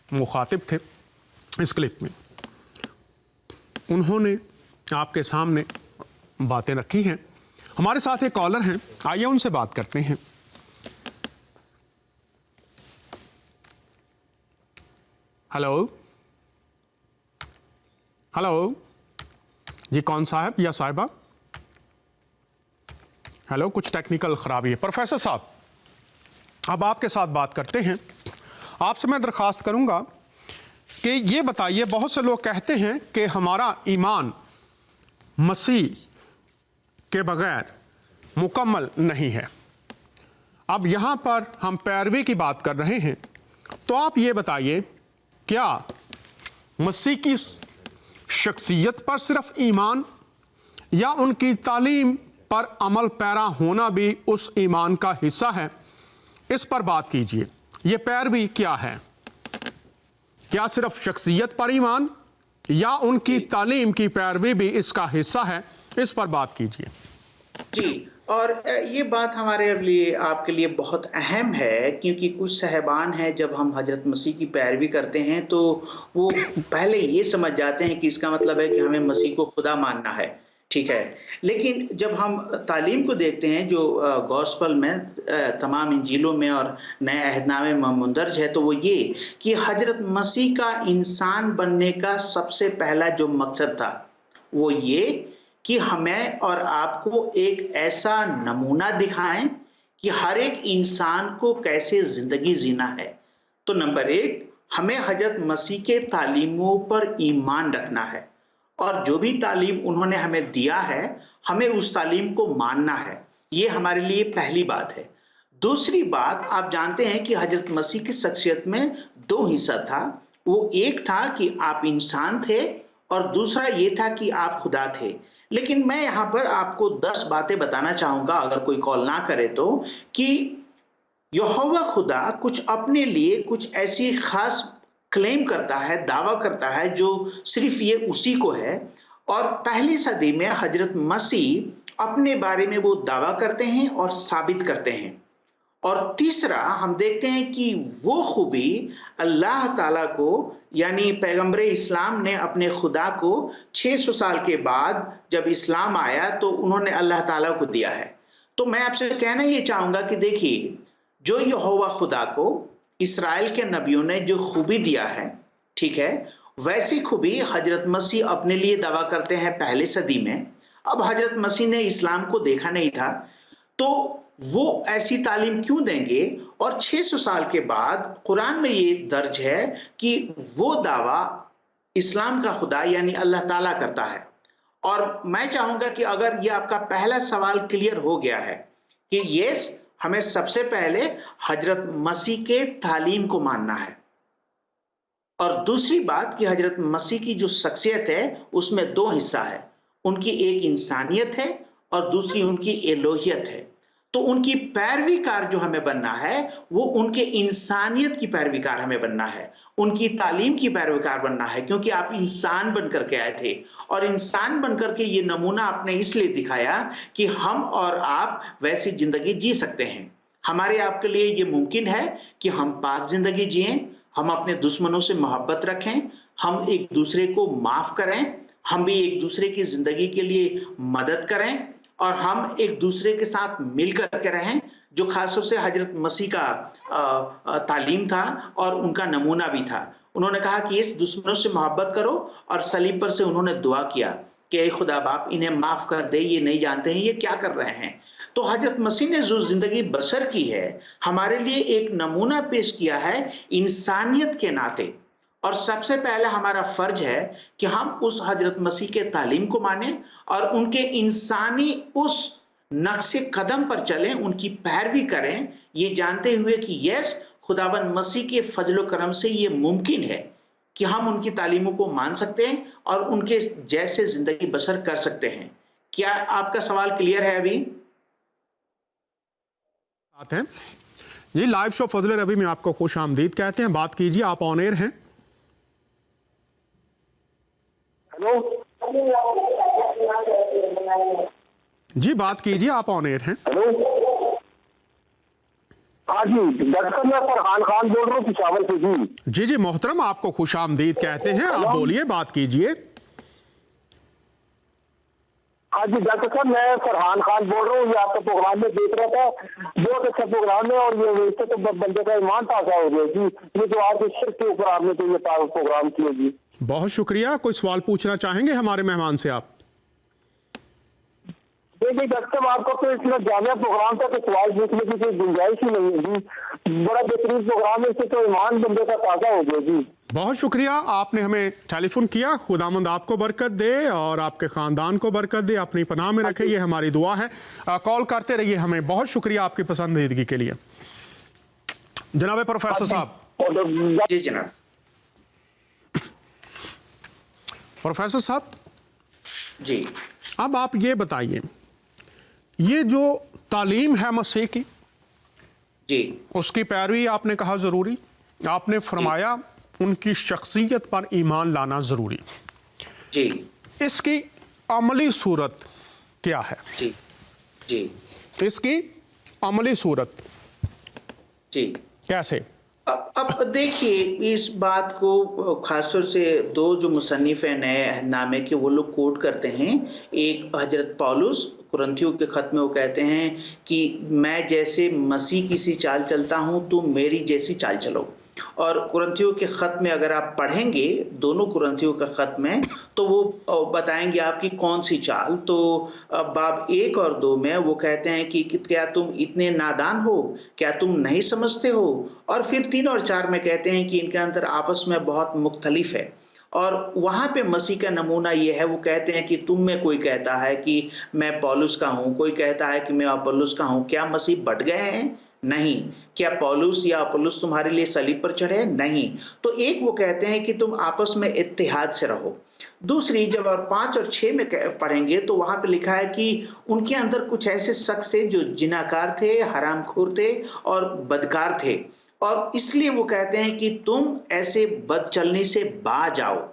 مخاطب تھے اس کلپ میں، انہوں نے آپ کے سامنے باتیں رکھی ہیں. ہمارے ساتھ ایک کالر ہیں، آئیے ان سے بات کرتے ہیں. ہلو ہلو جی، کون صاحب یا صاحبہ؟ ہلو، کچھ ٹیکنیکل خرابی ہے. پروفیسر صاحب، اب آپ کے ساتھ بات کرتے ہیں. آپ سے میں درخواست کروں گا کہ یہ بتائیے، بہت سے لوگ کہتے ہیں کہ ہمارا ایمان مسیح کے بغیر مکمل نہیں ہے. اب یہاں پر ہم پیروی کی بات کر رہے ہیں، تو آپ یہ بتائیے، کیا مسیح کی شخصیت پر صرف ایمان یا ان کی تعلیم پر عمل پیرا ہونا بھی اس ایمان کا حصہ ہے؟ اس پر بات کیجیے. ये पैरवी क्या है? क्या सिर्फ शख्सियत पर ईमान या उनकी तालीम की पैरवी भी इसका हिस्सा है? इस पर बात कीजिए। जी, और ये बात हमारे लिए आपके लिए बहुत अहम है, क्योंकि कुछ साहिबान हैं जब हम हजरत मसीह की पैरवी करते हैं तो वो पहले ये समझ जाते हैं कि इसका मतलब है कि हमें मसीह को खुदा मानना है, ठीक है। लेकिन जब हम तालीम को देखते हैं जो गॉस्पल में तमाम इंजीलों में और नए अहदनामे में मुंदरज है, तो वो ये कि हजरत मसीह का इंसान बनने का सबसे पहला जो मकसद था वो ये कि हमें और आपको एक ऐसा नमूना दिखाएं कि हर एक इंसान को कैसे ज़िंदगी जीना है। तो नंबर एक, हमें हजरत मसीह के तालीमों पर ईमान रखना है और जो भी तालीम उन्होंने हमें दिया है हमें उस तालीम को मानना है। ये हमारे लिए पहली बात है। दूसरी बात, आप जानते हैं कि हजरत मसीह की शख्सियत में दो हिस्सा था। वो एक था कि आप इंसान थे और दूसरा ये था कि आप खुदा थे। लेकिन मैं यहाँ पर आपको 10 बातें बताना चाहूँगा, अगर कोई कॉल ना करे तो, कि यहोवा खुदा कुछ अपने लिए कुछ ऐसी खास क्लेम करता है, दावा करता है जो सिर्फ ये उसी को है। और पहली सदी में हजरत मसीह अपने बारे में वो दावा करते हैं और साबित करते हैं। और तीसरा, हम देखते हैं कि वो खूबी अल्लाह ताला को, यानी पैगंबर इस्लाम ने अपने खुदा को 600 साल के बाद जब इस्लाम आया तो उन्होंने अल्लाह ताला को दिया है। तो मैं आपसे कहना ये चाहूँगा कि देखिए, जो यहोवा खुदा को इस्राएल के नबियों ने जो खूबी दिया है, ठीक है, वैसी खूबी हजरत मसीह अपने लिए दावा करते हैं पहले सदी में। अब हजरत मसीह ने इस्लाम को देखा नहीं था, तो वो ऐसी तालीम क्यों देंगे? और 600 साल के बाद कुरान में ये दर्ज है कि वो दावा इस्लाम का खुदा यानी अल्लाह ताला करता है। और मैं चाहूँगा कि अगर ये आपका पहला सवाल क्लियर हो गया है कि यस, हमें सबसे पहले हजरत मसीह के तालीम को मानना है, और दूसरी बात कि हजरत मसीह की जो शख्सियत है उसमें दो हिस्सा है, उनकी एक इंसानियत है और दूसरी उनकी एलोहियत है। तो उनकी पैरवीकार जो हमें बनना है वो उनके इंसानियत की पैरवीकार हमें बनना है, उनकी तालीम की पैरवीकार बनना है, क्योंकि आप इंसान बनकर के आए थे और इंसान बनकर के ये नमूना आपने इसलिए दिखाया कि हम और आप वैसी जिंदगी जी सकते हैं। हमारे आपके लिए ये मुमकिन है कि हम पाक जिंदगी जिएं, हम अपने दुश्मनों से मोहब्बत रखें, हम एक दूसरे को माफ करें, हम भी एक दूसरे की जिंदगी के लिए मदद करें और हम एक दूसरे के साथ मिल करके रहें, जो खासतौर से हजरत मसीह का तालीम था और उनका नमूना भी था। उन्होंने कहा कि इस दुश्मनों से मोहब्बत करो, और सलीब पर से उन्होंने दुआ किया कि ऐ खुदा बाप, इन्हें माफ कर दे, ये नहीं जानते हैं ये क्या कर रहे हैं। तो हजरत मसीह ने जो जिंदगी बसर की है हमारे लिए एक नमूना पेश किया है इंसानियत के नाते, और सबसे पहला हमारा फर्ज है कि हम उस हजरत मसीह के तालीम को मानें और उनके इंसानी उस नक्शे कदम पर चलें, उनकी पैरवी करें, ये जानते हुए कि यस, खुदाबंद मसीह के फजलो करम से ये मुमकिन है कि हम उनकी तालीमों को मान सकते हैं और उनके जैसे जिंदगी बसर कर सकते हैं। क्या आपका सवाल क्लियर है? अभी आते हैं ये लाइव शो फजल रबी में आपको खुश आमदीद कहते हैं। बात कीजिए, आप ऑन एयर हैं। हेलो जी, बात कीजिए, आप ऑन एयर हैं। हेलो, हाँ जी, डॉक्टर मैं फरहान खान बोल रहा हूँ पिशावर से। जी जी मोहतरम, आपको खुश आमदीद कहते हैं, आप बोलिए, बात कीजिए। हाँ जी डॉक्टर साहब, मैं फरहान खान बोल रहा हूँ। ये आपका प्रोग्राम में देख रहा था, बहुत अच्छा प्रोग्राम है, और ये इससे तो बंदे का ईमान ताज़ा हो गया जी। ये जो आज शिर्क के ऊपर आपने तो ये प्रोग्राम किया जी, बहुत शुक्रिया। कोई सवाल पूछना चाहेंगे हमारे मेहमान से आप? देखिए डॉक्टर साहब, आपका तो इतना जामिया प्रोग्राम था कि सवाल पूछने की कोई गुंजाइश ही नहीं है जी। बड़ा बेहतरीन प्रोग्राम है, इससे तो ईमान बंदे का ताज़ा हो गया जी। बहुत शुक्रिया, आपने हमें टेलीफोन किया। खुदामंद आपको बरकत दे और आपके ख़ानदान को बरकत दे, अपनी पनाह में रखे, ये हमारी दुआ है। कॉल करते रहिए हमें। बहुत शुक्रिया आपकी पसंदीदगी के लिए। जनाब प्रोफेसर साहब। जी जनाब। प्रोफेसर साहब जी, अब आप ये बताइए, ये जो तालीम है मसीह की, जी उसकी पैरवी आपने कहा ज़रूरी, आपने फरमाया उनकी शख्सियत पर ईमान लाना ज़रूरी। जी इसकी अमली सूरत क्या है? जी जी इसकी अमली सूरत जी कैसे? अब देखिए, इस बात को खासतौर से दो जो मुसन्निफ हैं नए अहदनामे के, वो लोग कोट करते हैं। एक हजरत पौलुस कुरिन्थियों के खत में वो कहते हैं कि मैं जैसे मसीह की सी चाल चलता हूँ, तुम मेरी जैसी चाल चलो। और कुरिन्थियों के खत में अगर आप पढ़ेंगे, दोनों कुरिन्थियों का खत में, तो वो बताएंगे आपकी कौन सी चाल। तो बाब 1 और 2 में वो कहते हैं कि क्या तुम इतने नादान हो, क्या तुम नहीं समझते हो। और फिर 3 और 4 में कहते हैं कि इनके अंदर आपस में बहुत मुख्तलिफ है। और वहाँ पे मसीह का नमूना ये है, वो कहते हैं कि तुम में कोई कहता है कि मैं पौलुस का हूँ, कोई कहता है कि मैं अपुल्लोस का हूँ। क्या मसीह बट गए हैं? नहीं। क्या पौलुस या अपुल्लोस तुम्हारे लिए सलीब पर चढ़े? नहीं। तो एक वो कहते हैं कि तुम आपस में इत्तेहाद से रहो। दूसरी जब और 5 और 6 में पढ़ेंगे तो वहां पे लिखा है कि उनके अंदर कुछ ऐसे शख्स थे जो जिनाकार थे, हरामखोर थे और बदकार थे, और इसलिए वो कहते हैं कि तुम ऐसे बद चलने से बाज आओ।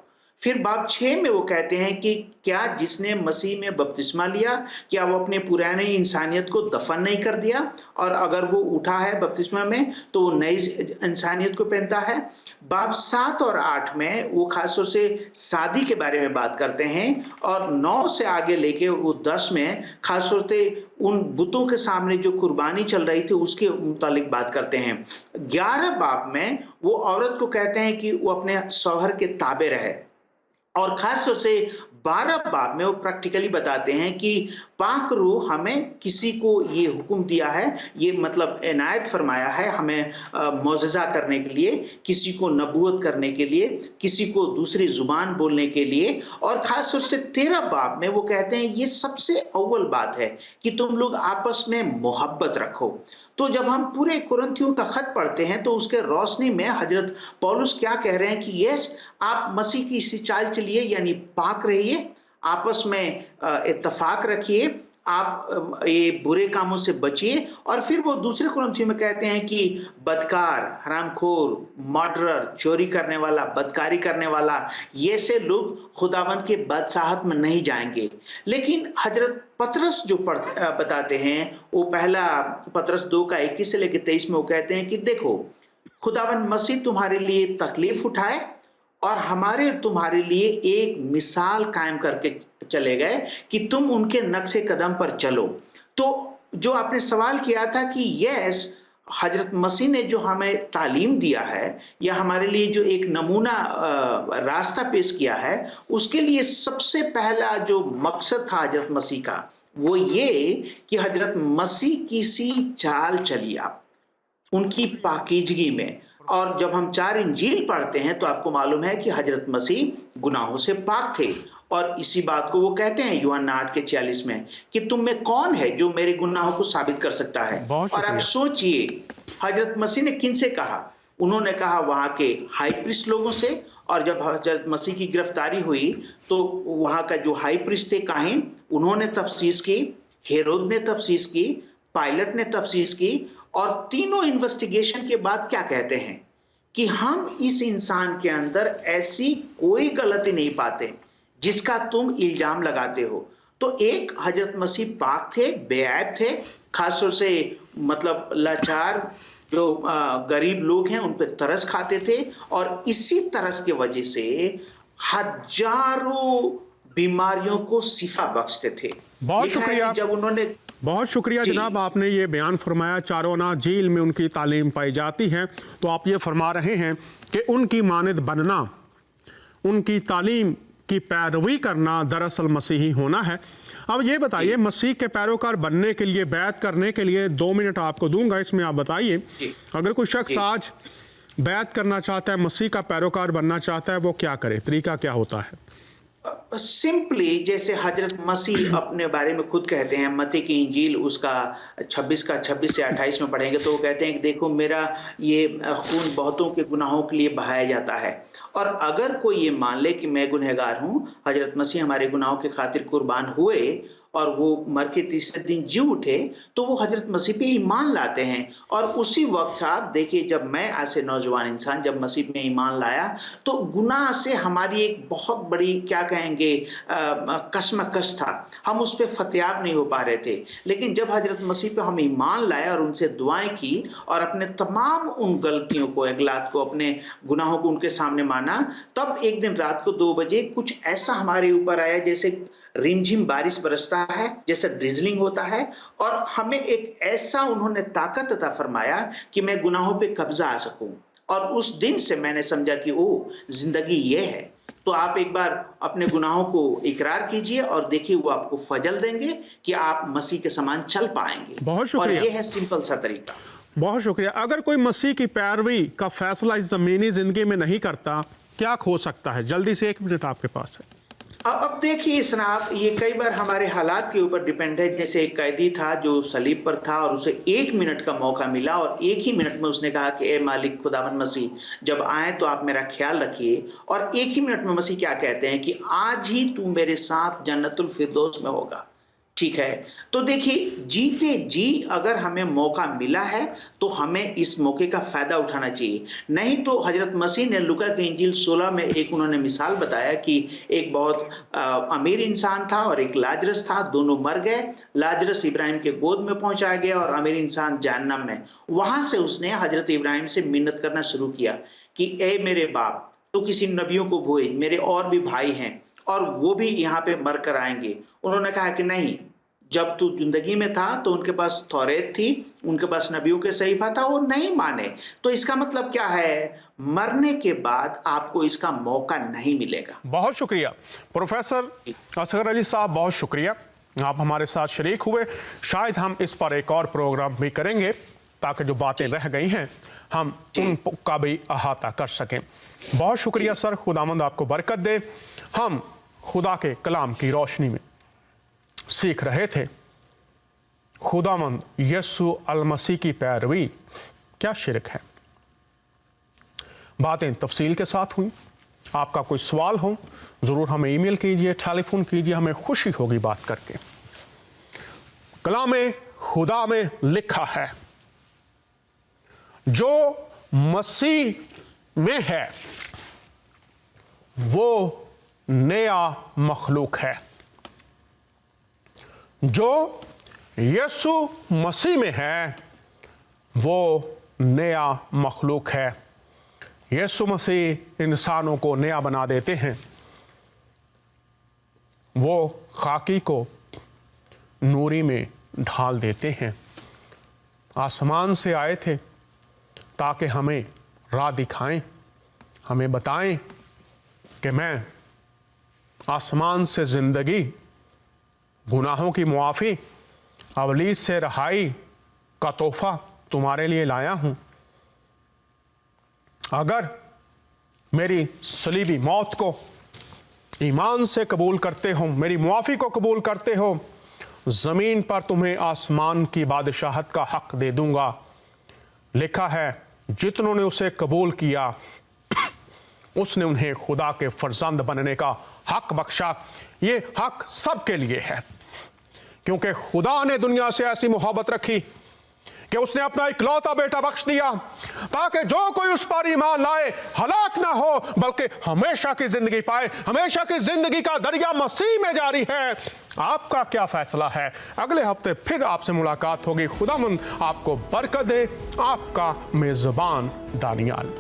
फिर बाब 6 में वो कहते हैं कि क्या जिसने मसीह में बपतिस्मा लिया, क्या वो अपने पुराने इंसानियत को दफन नहीं कर दिया? और अगर वो उठा है बपतिस्मा में तो वो नई इंसानियत को पहनता है। बाब 7 और 8 में वो खासतौर से शादी के बारे में बात करते हैं, और 9 से आगे लेके वो 10 में खासतौर से उन बुतों के सामने जो कुर्बानी चल रही थी उसके मुतालिक बात करते हैं। 11 बाब में वो औरत को कहते हैं कि वो अपने शौहर के ताबे रहे, और खास तौर से 12 बाब में वो प्रैक्टिकली बताते हैं कि पाक रूह हमें किसी को ये हुक्म दिया है, ये मतलब इनायत फरमाया है हमें मौजज़ा करने के लिए, किसी को नबूवत करने के लिए, किसी को दूसरी जुबान बोलने के लिए। और खास तौर से 13 बाब में वो कहते हैं ये सबसे अव्वल बात है कि तुम लोग आपस में मोहब्बत रखो। तो जब हम पूरे कुरिन्थियों का खत पढ़ते हैं तो उसके रोशनी में हजरत पौलुस क्या कह रहे हैं कि यस, आप मसीह की इसी चाल चलिए, यानी पाक रहिए, आपस में इत्तफाक रखिए, आप ये बुरे कामों से बचिए। और फिर वो दूसरे कुरिन्थियों में कहते हैं कि बदकार, हरामखोर, मर्डरर, चोरी करने वाला, बदकारी करने वाला, ये से लोग खुदावंद के बादशाहत में नहीं जाएंगे। लेकिन हजरत पतरस जो बताते हैं, वो पहला पतरस 2 का 21 से लेकर 23 में वो कहते हैं कि देखो, खुदावंद मसीह तुम्हारे लिए तकलीफ उठाए और हमारे तुम्हारे लिए एक मिसाल कायम करके चले गए कि तुम उनके नक्शे कदम पर चलो। तो जो आपने सवाल किया था कि यस, हजरत मसीह ने जो हमें तालीम दिया है या हमारे लिए जो एक नमूना रास्ता पेश किया है, उसके लिए सबसे पहला जो मकसद था हजरत मसीह का, वो ये कि हजरत मसीह की सी चाल चलिए आप उनकी पाकीजगी में। और जब हम 4 इंजील पढ़ते हैं तो आपको मालूम है कि हजरत मसीह गुनाहों से पाक थे, और इसी बात को वो कहते हैं यूहन्ना 8 के 46 में कि तुम में कौन है जो मेरे गुनाहों को साबित कर सकता है। और आप सोचिए हजरत मसीह ने किन से कहा? उन्होंने कहा वहां के हाई प्रीस्ट लोगों से। और जब हजरत मसीह की गिरफ्तारी हुई तो वहां का जो हाई प्रीस्ट थे काहिन, उन्होंने तफ्सीस की, हेरोद ने तफ्सीस की, पायलट ने तफ्सीस की, और तीनों इन्वेस्टिगेशन के बाद क्या कहते हैं कि हम इस इंसान के अंदर ऐसी कोई गलती नहीं पाते जिसका तुम इल्जाम लगाते हो। तो एक हजरत मसीह पाक थे, बेऐब थे, खासतौर से मतलब लाचार जो गरीब लोग हैं उन पे तरस खाते थे, और इसी तरस के वजह से हजारों बीमारियों को शिफा बख्शते थे। बहुत शुक्रिया, जब उन्होंने बहुत शुक्रिया जनाब, आपने ये बयान फरमाया चारों नाजील में उनकी तालीम पाई जाती है। तो आप ये फरमा रहे हैं कि उनकी मानद बनना, उनकी तालीम की पैरवी करना दरअसल मसीही होना है। अब ये बताइए, मसीह के पैरोकार बनने के लिए, बैत करने के लिए 2 मिनट आपको दूंगा, इसमें आप बताइए अगर कोई शख्स आज बैत करना चाहता है, मसीह का पैरोकार बनना चाहता है, वो क्या करे, तरीका क्या होता है? सिंपली जैसे हजरत मसीह अपने बारे में खुद कहते हैं, मत्ती की इंजील उसका 26 से 28 में पढ़ेंगे तो वो कहते हैं कि देखो, मेरा ये खून बहुतों के गुनाहों के लिए बहाया जाता है, और अगर कोई ये मान ले कि मैं गुनहगार हूँ, हजरत मसीह हमारे गुनाहों के खातिर कुर्बान हुए اور وہ مر کے تیسرے دن جی اٹھے تو وہ حضرت مسیح پہ ایمان لاتے ہیں. اور اسی وقت صاحب دیکھیے جب میں ایسے نوجوان انسان جب مسیح میں ایمان لایا تو گناہ سے ہماری ایک بہت بڑی کیا کہیں گے کشمکش تھا. ہم اس پہ فتیاب نہیں ہو پا رہے تھے. لیکن جب حضرت مسیح پہ ہم ایمان لائے اور ان سے دعائیں کی اور اپنے تمام ان غلطیوں کو اغلاط کو اپنے گناہوں کو ان کے سامنے مانا, تب ایک دن رات کو 2 بجے کچھ ایسا ہمارے اوپر آیا جیسے رمجھم بارش برستا ہے, جیسے ڈریزلنگ ہوتا ہے, اور ہمیں ایک ایسا انہوں نے طاقت عطا فرمایا کہ میں گناہوں پہ قبضہ آ سکوں. اور اس دن سے میں نے سمجھا کہ زندگی یہ ہے. تو آپ ایک بار اپنے گناہوں کو اقرار کیجئے اور دیکھیے وہ آپ کو فضل دیں گے کہ آپ مسیح کے سامان چل پائیں گے. بہت شکریہ. اور یہ ہے سمپل سا طریقہ. بہت شکریہ. اگر کوئی مسیح کی پیروی کا فیصلہ اس زمینی زندگی میں نہیں کرتا, کیا کھو سکتا ہے؟ جلدی سے 1 منٹ آپ کے پاس ہے. اب دیکھیے جناب, یہ کئی بار ہمارے حالات کے اوپر ڈیپینڈ ہے. جیسے ایک قیدی تھا جو صلیب پر تھا اور اسے 1 منٹ کا موقع ملا اور 1 ہی منٹ میں اس نے کہا کہ اے مالک خداوند مسیح جب آئیں تو آپ میرا خیال رکھیے. اور 1 ہی منٹ میں مسیح کیا کہتے ہیں کہ آج ہی تو میرے ساتھ جنت الفردوس میں ہوگا. ٹھیک ہے, تو دیکھیے جیتے جی اگر ہمیں موقع ملا ہے تو ہمیں اس موقع کا فائدہ اٹھانا چاہیے. نہیں تو حضرت مسیح نے لوکا کی انجیل 16 میں ایک انہوں نے مثال بتایا کہ ایک بہت امیر انسان تھا اور ایک لاجرس تھا, دونوں مر گئے. لاجرس ابراہیم کے گود میں پہنچا گیا اور امیر انسان جہنم میں. وہاں سے اس نے حضرت ابراہیم سے منت کرنا شروع کیا کہ اے میرے باپ تو کسی نبیوں کو بھیج, میرے اور بھی بھائی ہیں اور وہ بھی یہاں پہ مر کر آئیں گے. انہوں نے کہا کہ نہیں, جب تو زندگی میں تھا تو ان کے پاس توریت تھی, ان کے پاس نبیوں کے صحیفہ تھا, وہ نہیں مانے. تو اس کا مطلب کیا ہے؟ مرنے کے بعد آپ کو اس کا موقع نہیں ملے گا. بہت شکریہ پروفیسر اصغر علی صاحب, بہت شکریہ, آپ ہمارے ساتھ شریک ہوئے. شاید ہم اس پر ایک اور پروگرام بھی کریں گے تاکہ جو باتیں رہ گئی ہیں ہم ان کا بھی احاطہ کر سکیں. بہت شکریہ سر, خداوند آپ کو برکت دے. ہم خدا کے کلام کی روشنی میں سیکھ رہے تھے خداوند یسوع المسیح کی پیروی کیا شرک ہے. باتیں تفصیل کے ساتھ ہوئیں. آپ کا کوئی سوال ہو ضرور ہمیں ای میل کیجئے, ٹیلی فون کیجئے, ہمیں خوشی ہوگی بات کر کے. کلام خدا میں لکھا ہے جو مسیح میں ہے وہ نیا مخلوق ہے. جو یسوع مسیح میں ہے وہ نیا مخلوق ہے. یسوع مسیح انسانوں کو نیا بنا دیتے ہیں. وہ خاکی کو نوری میں ڈھال دیتے ہیں. آسمان سے آئے تھے تاکہ ہمیں راہ دکھائیں, ہمیں بتائیں کہ میں آسمان سے زندگی, گناہوں کی معافی, ابلیس سے رہائی کا تحفہ تمہارے لیے لایا ہوں. اگر میری صلیبی موت کو ایمان سے قبول کرتے ہو, میری معافی کو قبول کرتے ہو, زمین پر تمہیں آسمان کی بادشاہت کا حق دے دوں گا. لکھا ہے جتنوں نے اسے قبول کیا اس نے انہیں خدا کے فرزند بننے کا حق بخشا. یہ حق سب کے لیے ہے کیونکہ خدا نے دنیا سے ایسی محبت رکھی کہ اس نے اپنا اکلوتا بیٹا بخش دیا تاکہ جو کوئی اس پر ایمان لائے ہلاک نہ ہو بلکہ ہمیشہ کی زندگی پائے. ہمیشہ کی زندگی کا دریا مسیح میں جاری ہے. آپ کا کیا فیصلہ ہے؟ اگلے ہفتے پھر آپ سے ملاقات ہوگی. خداوند آپ کو برکت دے. آپ کا میزبان دانیال.